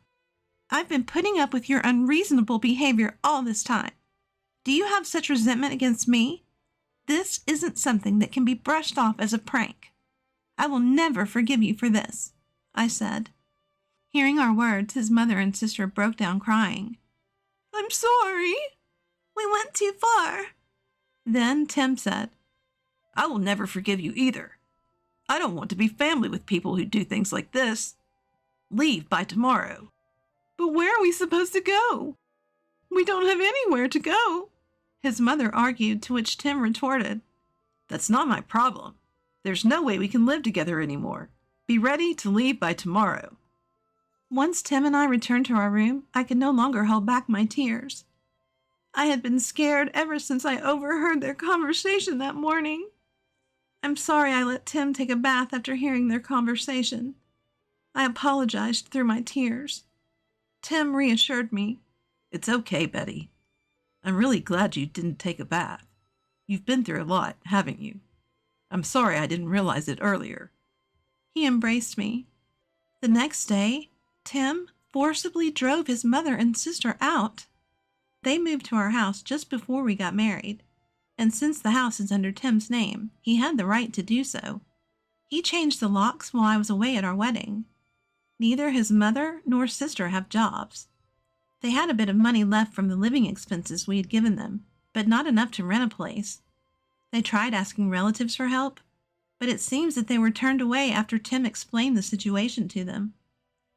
"I've been putting up with your unreasonable behavior all this time. Do you have such resentment against me? This isn't something that can be brushed off as a prank. I will never forgive you for this," I said. Hearing our words, his mother and sister broke down crying. "I'm sorry. We went too far." Then Tim said, I will never forgive you either. I don't want to be family with people who do things like this. Leave by tomorrow. "But where are we supposed to go? We don't have anywhere to go," his mother argued, to which Tim retorted, That's not my problem. There's no way we can live together anymore. Be ready to leave by tomorrow. Once Tim and I returned to our room, I could no longer hold back my tears. I had been scared ever since I overheard their conversation that morning. I'm sorry I let Tim take a bath after hearing their conversation. I apologized through my tears. Tim reassured me. It's okay, Betty. I'm really glad you didn't take a bath. You've been through a lot, haven't you? I'm sorry I didn't realize it earlier. He embraced me. The next day, Tim forcibly drove his mother and sister out. They moved to our house just before we got married, and since the house is under Tim's name, he had the right to do so. He changed the locks while I was away at our wedding. Neither his mother nor sister have jobs. They had a bit of money left from the living expenses we had given them, but not enough to rent a place. They tried asking relatives for help, but it seems that they were turned away after Tim explained the situation to them.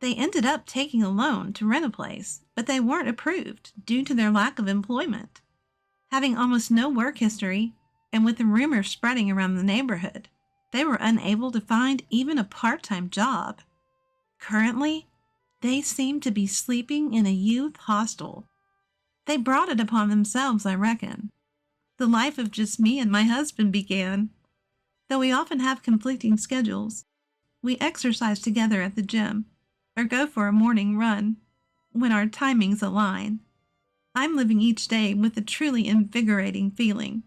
They ended up taking a loan to rent a place, but they weren't approved due to their lack of employment. Having almost no work history, and with the rumors spreading around the neighborhood, they were unable to find even a part-time job. Currently, they seem to be sleeping in a youth hostel. They brought it upon themselves, I reckon. The life of just me and my husband began. Though we often have conflicting schedules, we exercise together at the gym or go for a morning run when our timings align. I'm living each day with a truly invigorating feeling.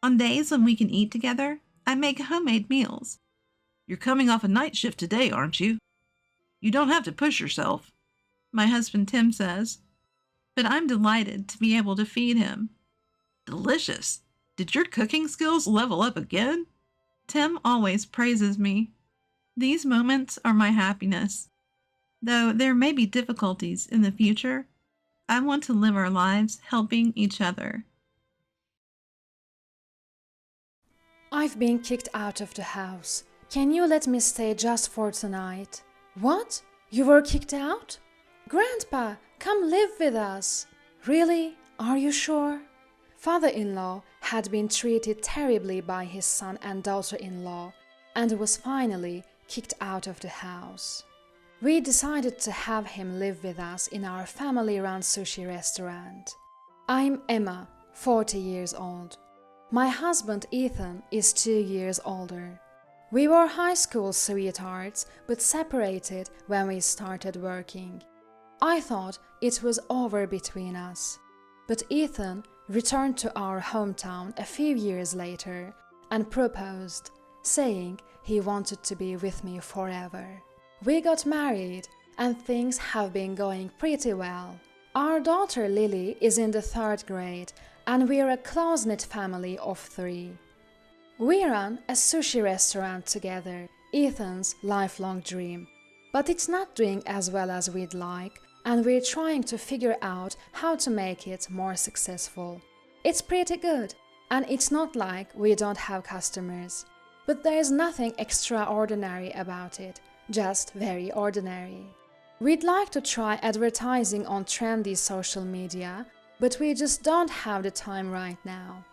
On days when we can eat together, I make homemade meals. You're coming off a night shift today, aren't you? You don't have to push yourself, my husband Tim says, but I'm delighted to be able to feed him. Delicious. Did your cooking skills level up again? Tim always praises me. These moments are my happiness. Though there may be difficulties in the future, I want to live our lives helping each other. I've been kicked out of the house. Can you let me stay just for tonight? What? You were kicked out? Grandpa, come live with us. Really? Are you sure? Father-in-law had been treated terribly by his son and daughter-in-law and was finally kicked out of the house. We decided to have him live with us in our family-run sushi restaurant. I'm Emma, 40 years old. My husband Ethan is 2 years older. We were high school sweethearts but separated when we started working. I thought it was over between us. But Ethan returned to our hometown a few years later and proposed, saying he wanted to be with me forever. We got married and things have been going pretty well. Our daughter Lily is in the 3rd grade and we're a close-knit family of 3. We run a sushi restaurant together, Ethan's lifelong dream. But it's not doing as well as we'd like, and we're trying to figure out how to make it more successful. It's pretty good, and it's not like we don't have customers. But there's nothing extraordinary about it, just very ordinary. We'd like to try advertising on trendy social media, but we just don't have the time right now.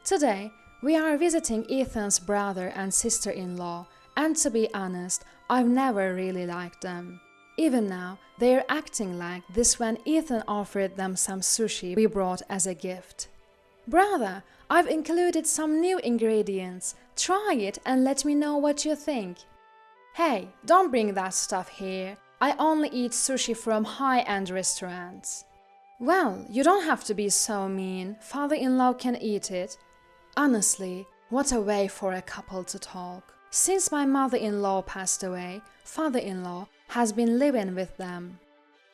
Today, we are visiting Ethan's brother and sister-in-law, and to be honest, I've never really liked them. Even now, they're acting like this when Ethan offered them some sushi we brought as a gift. Brother, I've included some new ingredients. Try it and let me know what you think. Hey, don't bring that stuff here. I only eat sushi from high-end restaurants. Well, you don't have to be so mean. Father-in-law can eat it. Honestly, what a way for a couple to talk. Since my mother-in-law passed away, father-in-law has been living with them.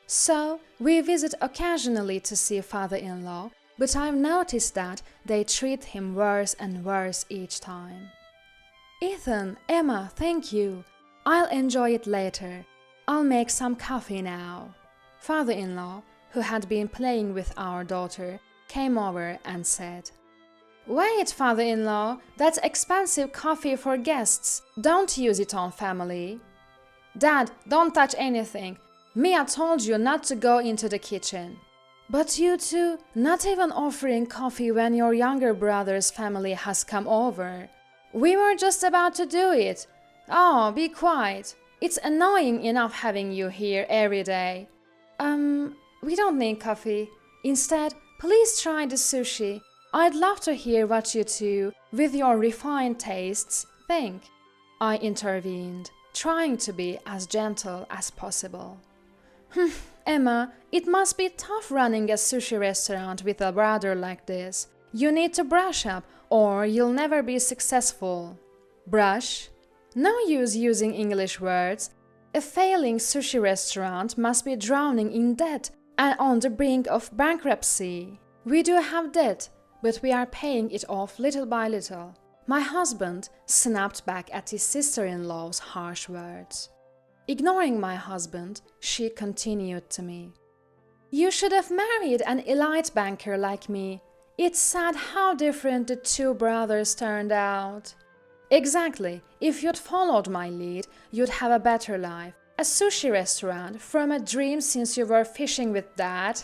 So, we visit occasionally to see father-in-law, but I've noticed that they treat him worse and worse each time. Ethan, Emma, thank you. I'll enjoy it later. I'll make some coffee now. Father-in-law, who had been playing with our daughter, came over and said, Wait, father-in-law, that's expensive coffee for guests. Don't use it on family. Dad, don't touch anything. Mia told you not to go into the kitchen. But you two, not even offering coffee when your younger brother's family has come over. We were just about to do it. Oh, be quiet. It's annoying enough having you here every day. We don't need coffee. Instead, please try the sushi. I'd love to hear what you two, with your refined tastes, think. I intervened, trying to be as gentle as possible. Emma, it must be tough running a sushi restaurant with a brother like this. You need to brush up, or you'll never be successful. Brush? No use using English words. A failing sushi restaurant must be drowning in debt and on the brink of bankruptcy. We do have debt, but we are paying it off little by little. My husband snapped back at his sister-in-law's harsh words. Ignoring my husband, she continued to me. You should have married an elite banker like me. It's sad how different the two brothers turned out. Exactly. If you'd followed my lead, you'd have a better life. A sushi restaurant from a dream since you were fishing with Dad.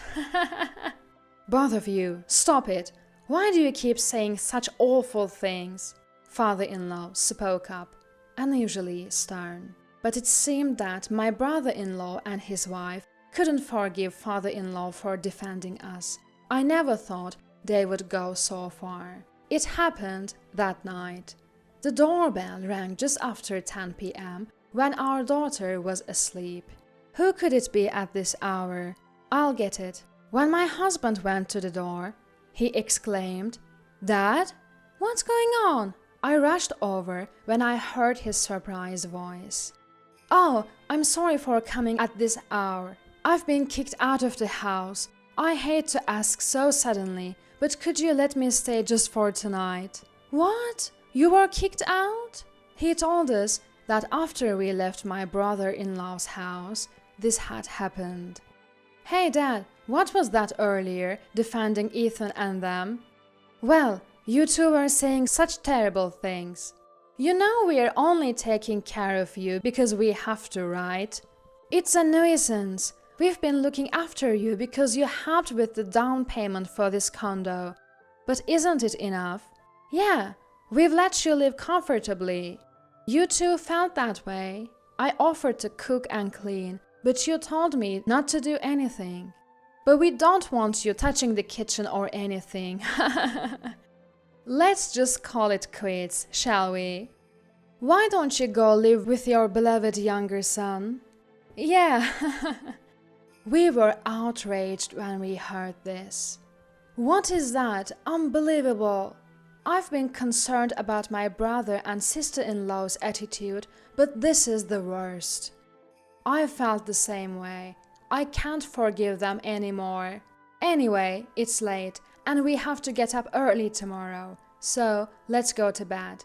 Both of you, stop it. Why do you keep saying such awful things? Father-in-law spoke up, unusually stern. But it seemed that my brother-in-law and his wife couldn't forgive father-in-law for defending us. I never thought they would go so far. It happened that night. The doorbell rang just after 10 p.m. when our daughter was asleep. Who could it be at this hour? I'll get it. When my husband went to the door, he exclaimed, Dad? What's going on? I rushed over when I heard his surprised voice. Oh, I'm sorry for coming at this hour. I've been kicked out of the house. I hate to ask so suddenly, but could you let me stay just for tonight? What? You were kicked out? He told us that after we left my brother-in-law's house, this had happened. Hey Dad, what was that earlier, defending Ethan and them? Well, you two were saying such terrible things. You know we're only taking care of you because we have to, right? It's a nuisance. We've been looking after you because you helped with the down payment for this condo. But isn't it enough? Yeah, we've let you live comfortably. You too felt that way. I offered to cook and clean, but you told me not to do anything. But we don't want you touching the kitchen or anything. Let's just call it quits, shall we? Why don't you go live with your beloved younger son? Yeah. We were outraged when we heard this. What is that? Unbelievable! I've been concerned about my brother and sister-in-law's attitude, but this is the worst. I felt the same way. I can't forgive them anymore. Anyway, it's late, and we have to get up early tomorrow, so let's go to bed.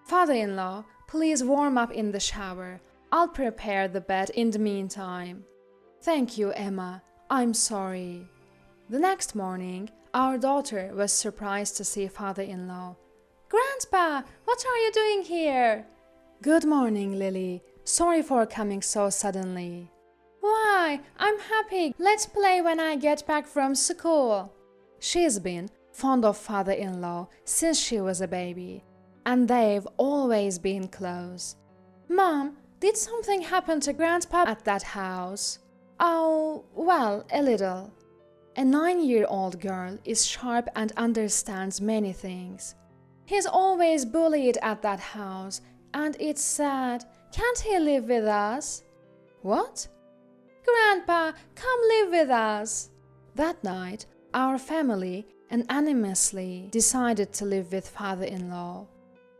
Father-in-law, please warm up in the shower. I'll prepare the bed in the meantime. Thank you, Emma. I'm sorry. The next morning, our daughter was surprised to see father-in-law. Grandpa, what are you doing here? Good morning, Lily. Sorry for coming so suddenly. Why? I'm happy. Let's play when I get back from school. She's been fond of father-in-law since she was a baby, and they've always been close. Mom, did something happen to Grandpa at that house? Oh, well, a little. A 9-year-old girl is sharp and understands many things. He's always bullied at that house, and it's sad. Can't he live with us? What? Grandpa, come live with us. That night, our family unanimously decided to live with father-in-law.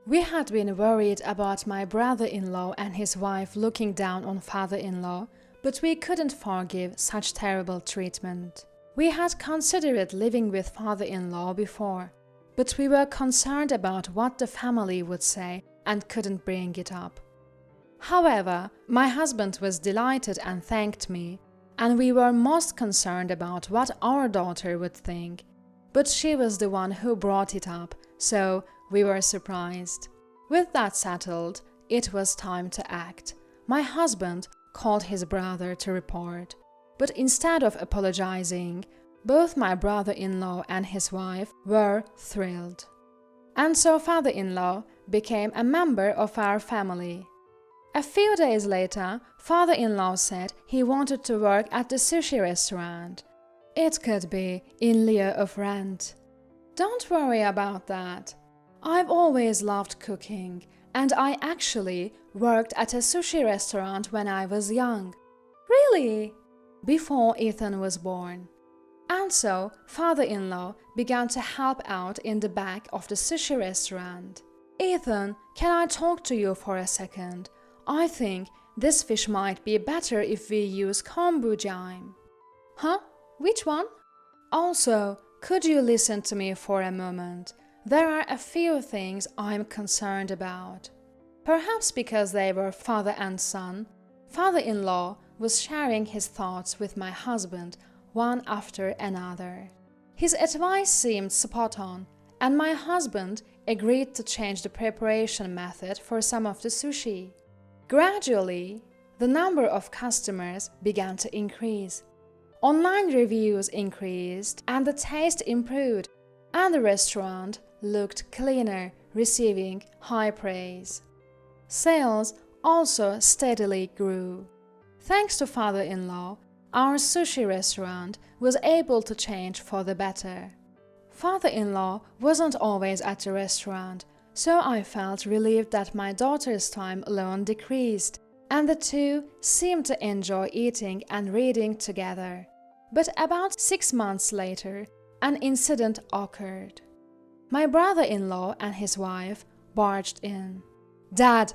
We had been worried about my brother-in-law and his wife looking down on father-in-law, but we couldn't forgive such terrible treatment. We had considered living with father-in-law before, but we were concerned about what the family would say and couldn't bring it up. However, my husband was delighted and thanked me, and we were most concerned about what our daughter would think. But she was the one who brought it up, so we were surprised. With that settled, it was time to act. My husband called his brother to report, but instead of apologizing, both my brother-in-law and his wife were thrilled. And so father-in-law became a member of our family. A few days later, father-in-law said he wanted to work at the sushi restaurant. It could be in lieu of rent. Don't worry about that. I've always loved cooking, and I actually worked at a sushi restaurant when I was young. Really? Before Ethan was born. And so, father-in-law began to help out in the back of the sushi restaurant. Ethan, can I talk to you for a second? I think this fish might be better if we use kombu jime. Huh? Which one? Also, could you listen to me for a moment? There are a few things I'm concerned about. Perhaps because they were father and son, father-in-law was sharing his thoughts with my husband one after another. His advice seemed spot on, and my husband agreed to change the preparation method for some of the sushi. Gradually, the number of customers began to increase. Online reviews increased and the taste improved, and the restaurant looked cleaner, receiving high praise. Sales also steadily grew. Thanks to father-in-law, our sushi restaurant was able to change for the better. Father-in-law wasn't always at the restaurant, so I felt relieved that my daughter's time alone decreased, and the two seemed to enjoy eating and reading together. But about 6 months later, an incident occurred. My brother-in-law and his wife barged in. Dad!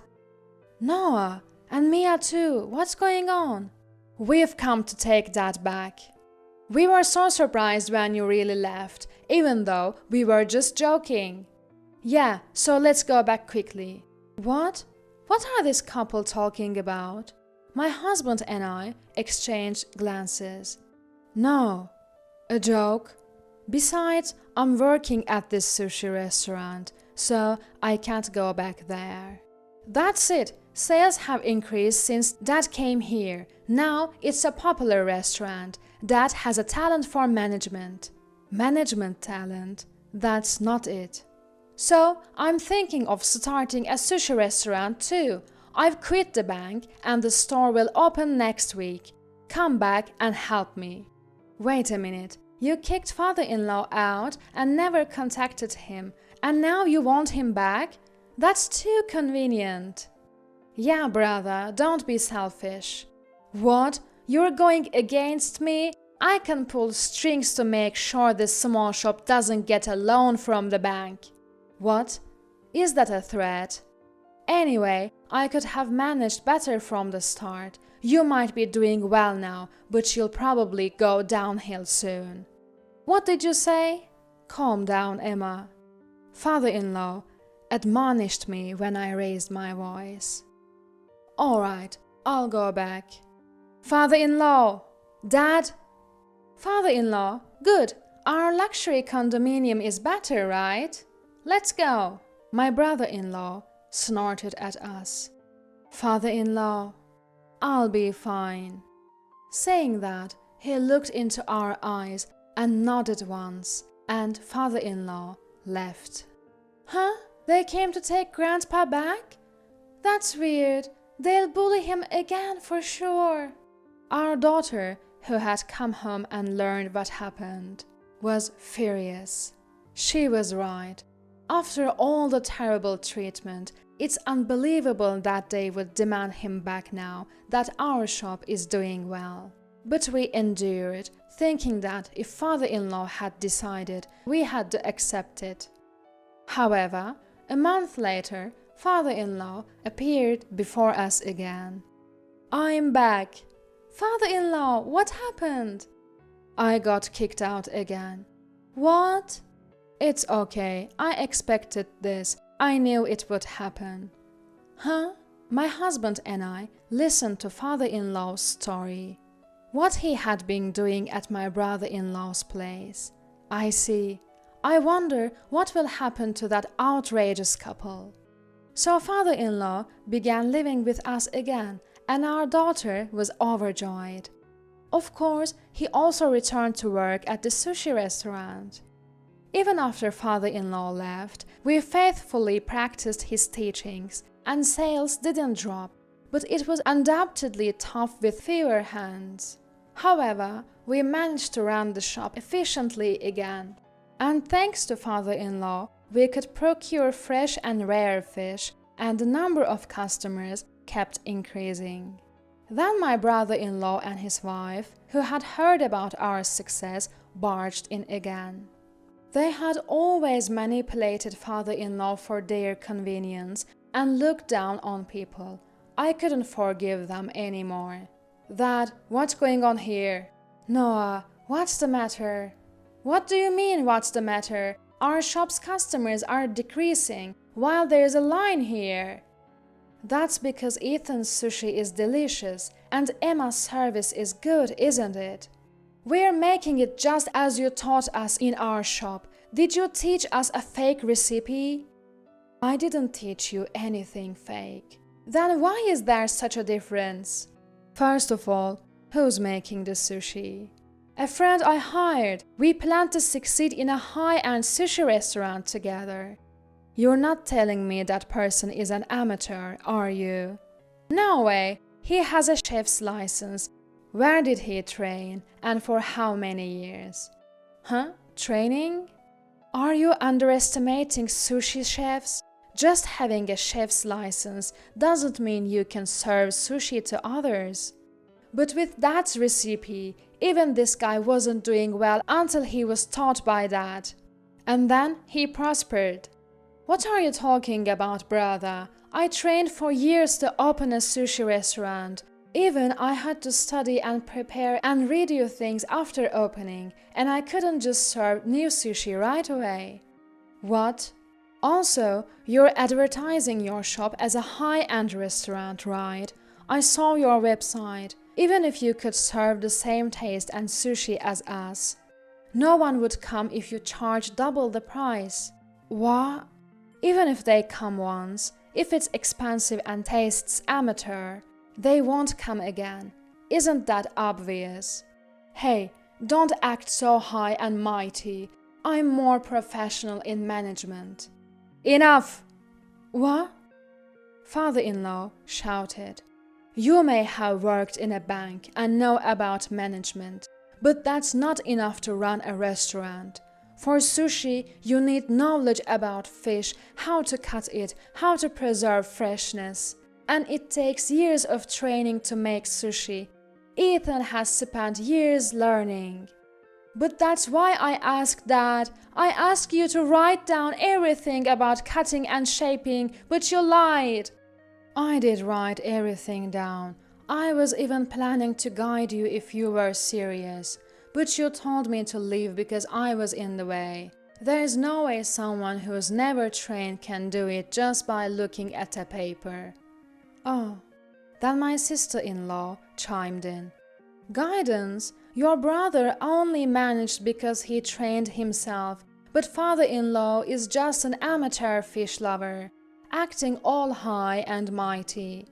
Noah! And Mia too! What's going on? We've come to take Dad back. We were so surprised when you really left, even though we were just joking. Yeah, so let's go back quickly. What? What are this couple talking about? My husband and I exchanged glances. No. A joke? Besides, I'm working at this sushi restaurant, so I can't go back there. That's it. Sales have increased since Dad came here. Now it's a popular restaurant. Dad has a talent for management. Management talent? That's not it. So I'm thinking of starting a sushi restaurant too. I've quit the bank and the store will open next week. Come back and help me. Wait a minute. You kicked father-in-law out and never contacted him, and now you want him back? That's too convenient. Yeah, brother, don't be selfish. What? You're going against me? I can pull strings to make sure this small shop doesn't get a loan from the bank. What? Is that a threat? Anyway, I could have managed better from the start. You might be doing well now, but you'll probably go downhill soon. What did you say? Calm down, Emma. Father-in-law admonished me when I raised my voice. All right, I'll go back. Father-in-law! Dad! Father-in-law, good. Our luxury condominium is better, right? Let's go. My brother-in-law snorted at us. Father-in-law, I'll be fine. Saying that, he looked into our eyes and nodded once, and father-in-law left. Huh? They came to take Grandpa back? That's weird. They'll bully him again for sure. Our daughter, who had come home and learned what happened, was furious. She was right. After all the terrible treatment, it's unbelievable that they would demand him back now that our shop is doing well. But we endured, thinking that if father-in-law had decided, we had to accept it. However, a month later, father-in-law appeared before us again. I'm back. Father-in-law, what happened? I got kicked out again. What? It's okay. I expected this. I knew it would happen. Huh? My husband and I listened to father-in-law's story. What he had been doing at my brother-in-law's place. I see. I wonder what will happen to that outrageous couple. So father-in-law began living with us again, and our daughter was overjoyed. Of course, he also returned to work at the sushi restaurant. Even after father-in-law left, we faithfully practiced his teachings, and sales didn't drop, but it was undoubtedly tough with fewer hands. However, we managed to run the shop efficiently again, and thanks to father-in-law, we could procure fresh and rare fish, and the number of customers kept increasing. Then my brother-in-law and his wife, who had heard about our success, barged in again. They had always manipulated father-in-law for their convenience and looked down on people. I couldn't forgive them anymore. Dad, what's going on here? Noah, what's the matter? What do you mean, what's the matter? Our shop's customers are decreasing while there's a line here. That's because Ethan's sushi is delicious and Emma's service is good, isn't it? We're making it just as you taught us in our shop. Did you teach us a fake recipe? I didn't teach you anything fake. Then why is there such a difference? First of all, who's making the sushi? A friend I hired. We plan to succeed in a high-end sushi restaurant together. You're not telling me that person is an amateur, are you? No way. He has a chef's license. Where did he train and for how many years? Huh? Training? Are you underestimating sushi chefs? Just having a chef's license doesn't mean you can serve sushi to others. But with that recipe, even this guy wasn't doing well until he was taught by that. And then he prospered. What are you talking about, brother? I trained for years to open a sushi restaurant. Even I had to study and prepare and redo things after opening, and I couldn't just serve new sushi right away. What? Also, you're advertising your shop as a high-end restaurant, right? I saw your website. Even if you could serve the same taste and sushi as us, no one would come if you charge double the price. What? Even if they come once, if it's expensive and tastes amateur, they won't come again. Isn't that obvious? Hey, don't act so high and mighty. I'm more professional in management. Enough! What? Father-in-law shouted. You may have worked in a bank and know about management, but that's not enough to run a restaurant. For sushi, you need knowledge about fish, how to cut it, how to preserve freshness. And it takes years of training to make sushi. Ethan has spent years learning. But that's why I asked Dad. I asked you to write down everything about cutting and shaping, but you lied. I did write everything down. I was even planning to guide you if you were serious. But you told me to leave because I was in the way. There is no way someone who's never trained can do it just by looking at a paper. Oh, then my sister-in-law chimed in. Guidance? Your brother only managed because he trained himself, but father-in-law is just an amateur fish lover, acting all high and mighty.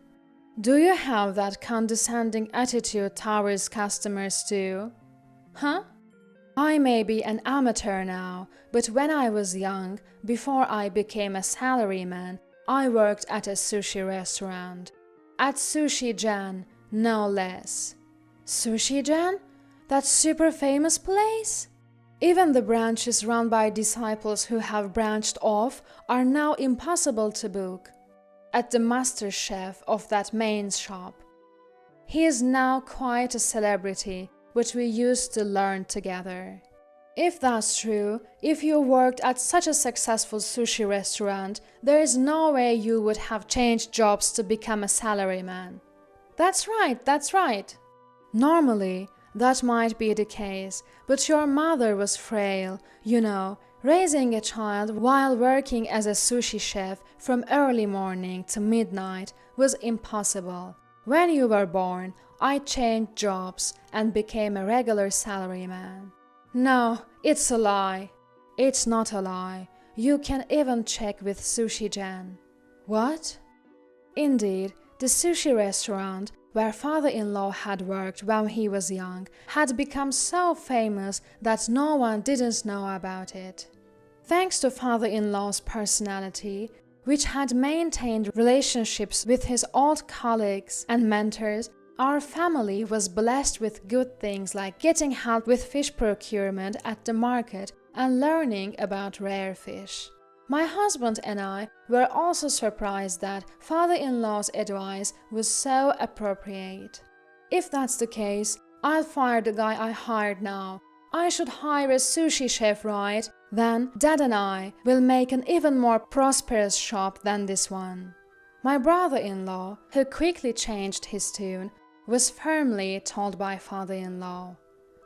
Do you have that condescending attitude towards customers too? Huh? I may be an amateur now, but when I was young, before I became a salaryman, I worked at a sushi restaurant. At Sushi Jan, no less. Sushi Jan? That super famous place? Even the branches run by disciples who have branched off are now impossible to book. At the master chef of that main shop. He is now quite a celebrity, but we used to learn together. If that's true, if you worked at such a successful sushi restaurant, there is no way you would have changed jobs to become a salaryman. That's right. Normally, that might be the case, but your mother was frail, you know. Raising a child while working as a sushi chef from early morning to midnight was impossible. When you were born, I changed jobs and became a regular salaryman. No, it's a lie. It's not a lie. You can even check with Sushi Jan. What? Indeed, the sushi restaurant where father-in-law had worked when he was young had become so famous that no one didn't know about it. Thanks to father-in-law's personality, which had maintained relationships with his old colleagues and mentors, our family was blessed with good things like getting help with fish procurement at the market and learning about rare fish. My husband and I were also surprised that father-in-law's advice was so appropriate. If that's the case, I'll fire the guy I hired now. I should hire a sushi chef, right? Then Dad and I will make an even more prosperous shop than this one. My brother-in-law, who quickly changed his tune, was firmly told by father-in-law.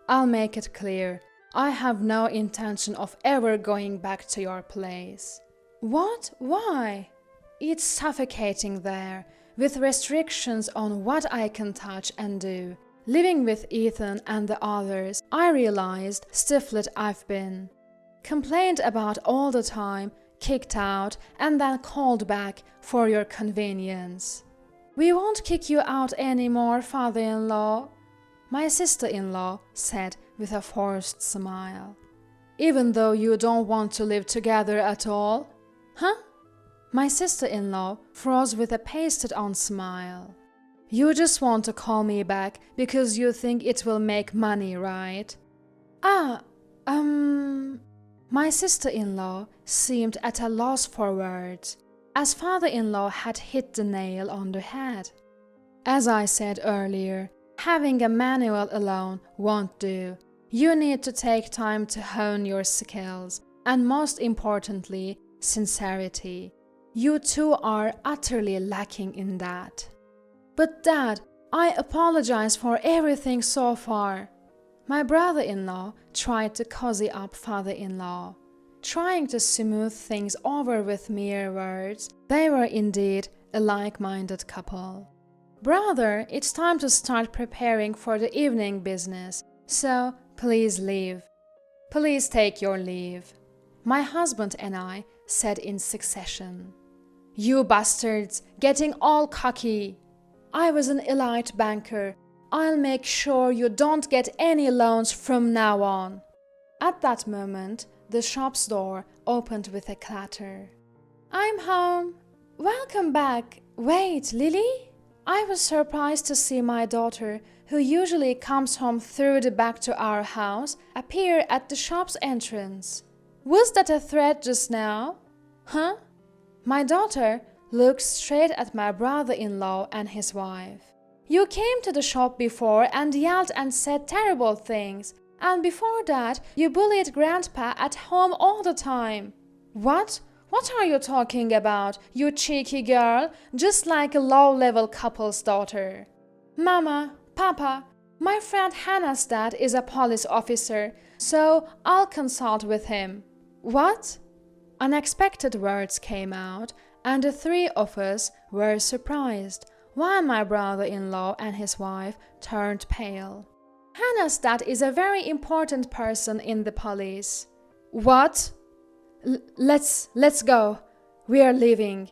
I'll make it clear, I have no intention of ever going back to your place. What? Why? It's suffocating there, with restrictions on what I can touch and do. Living with Ethan and the others, I realized stifled I've been. Complained about all the time, kicked out, and then called back for your convenience. We won't kick you out anymore, father-in-law, my sister-in-law said with a forced smile. Even though you don't want to live together at all? Huh? My sister-in-law froze with a pasted-on smile. You just want to call me back because you think it will make money, right? My sister-in-law seemed at a loss for words, as father-in-law had hit the nail on the head. As I said earlier, having a manual alone won't do. You need to take time to hone your skills, and most importantly, sincerity. You two are utterly lacking in that. But Dad, I apologize for everything so far. My brother-in-law tried to cozy up father-in-law. Trying to smooth things over with mere words, they were indeed a like-minded couple. Brother, it's time to start preparing for the evening business, so please leave. Please take your leave, my husband and I said in succession. You bastards, getting all cocky. I was an elite banker. I'll make sure you don't get any loans from now on. At that moment, the shop's door opened with a clatter. I'm home. Welcome back. Wait, Lily? I was surprised to see my daughter, who usually comes home through the back to our house, appear at the shop's entrance. Was that a threat just now? Huh? My daughter looked straight at my brother-in-law and his wife. You came to the shop before and yelled and said terrible things, and before that you bullied Grandpa at home all the time. What? What are you talking about, you cheeky girl, just like a low-level couple's daughter? Mama, Papa, my friend Hannah's dad is a police officer, so I'll consult with him. What? Unexpected words came out, and the three of us were surprised, while my brother-in-law and his wife turned pale. Hannah's dad is a very important person in the police. What? Let's go. We are leaving.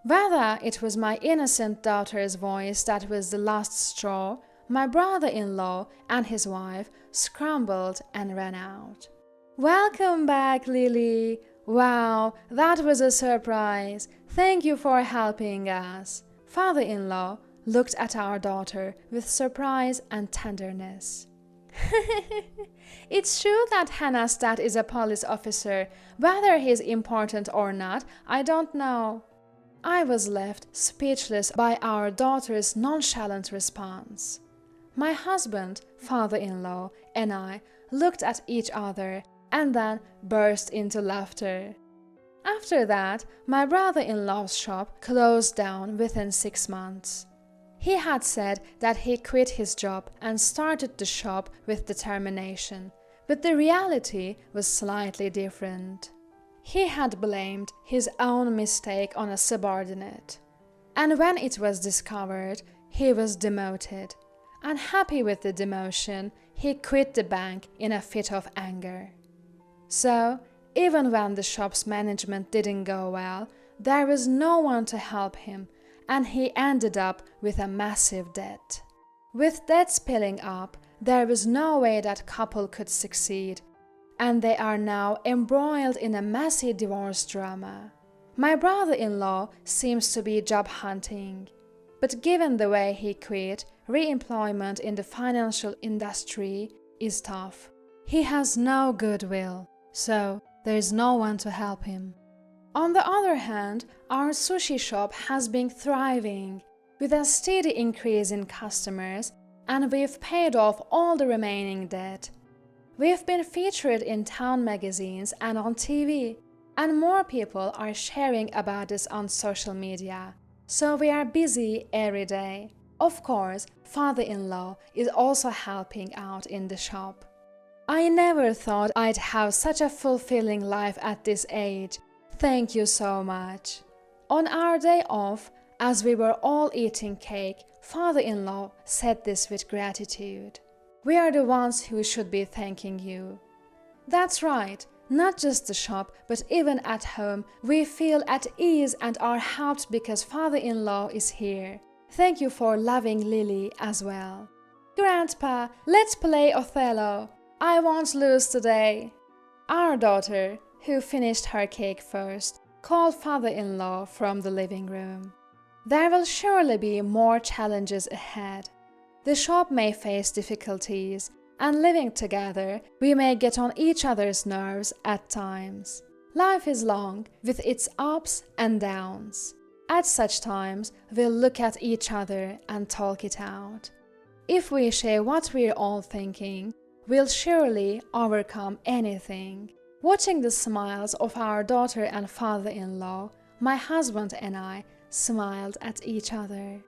Whether it was my innocent daughter's voice that was the last straw, my brother-in-law and his wife scrambled and ran out. Welcome back, Lily. Wow, that was a surprise. Thank you for helping us. Father-in-law looked at our daughter with surprise and tenderness. It's true that Hannah's dad is a police officer. Whether he's important or not, I don't know. I was left speechless by our daughter's nonchalant response. My husband, father-in-law, and I looked at each other and then burst into laughter. After that, my brother-in-law's shop closed down within 6 months. He had said that he quit his job and started the shop with determination, but the reality was slightly different. He had blamed his own mistake on a subordinate, and when it was discovered, he was demoted. Unhappy with the demotion, he quit the bank in a fit of anger. So, even when the shop's management didn't go well, there was no one to help him, and he ended up with a massive debt. With debts piling up, there was no way that couple could succeed, and they are now embroiled in a messy divorce drama. My brother-in-law seems to be job hunting, but given the way he quit, re-employment in the financial industry is tough. He has no goodwill, so there is no one to help him. On the other hand, our sushi shop has been thriving, with a steady increase in customers, and we've paid off all the remaining debt. We've been featured in town magazines and on TV, and more people are sharing about us on social media, so we are busy every day. Of course, father-in-law is also helping out in the shop. I never thought I'd have such a fulfilling life at this age. Thank you so much. On our day off, as we were all eating cake, father-in-law said this with gratitude. We are the ones who should be thanking you. That's right, not just the shop, but even at home, we feel at ease and are helped because father-in-law is here. Thank you for loving Lily as well. Grandpa, let's play Othello. I won't lose today. Our daughter, who finished her cake first, called father-in-law from the living room. There will surely be more challenges ahead. The shop may face difficulties, and living together, we may get on each other's nerves at times. Life is long, with its ups and downs. At such times, we'll look at each other and talk it out. If we share what we're all thinking, we'll surely overcome anything. Watching the smiles of our daughter and father-in-law, my husband and I smiled at each other.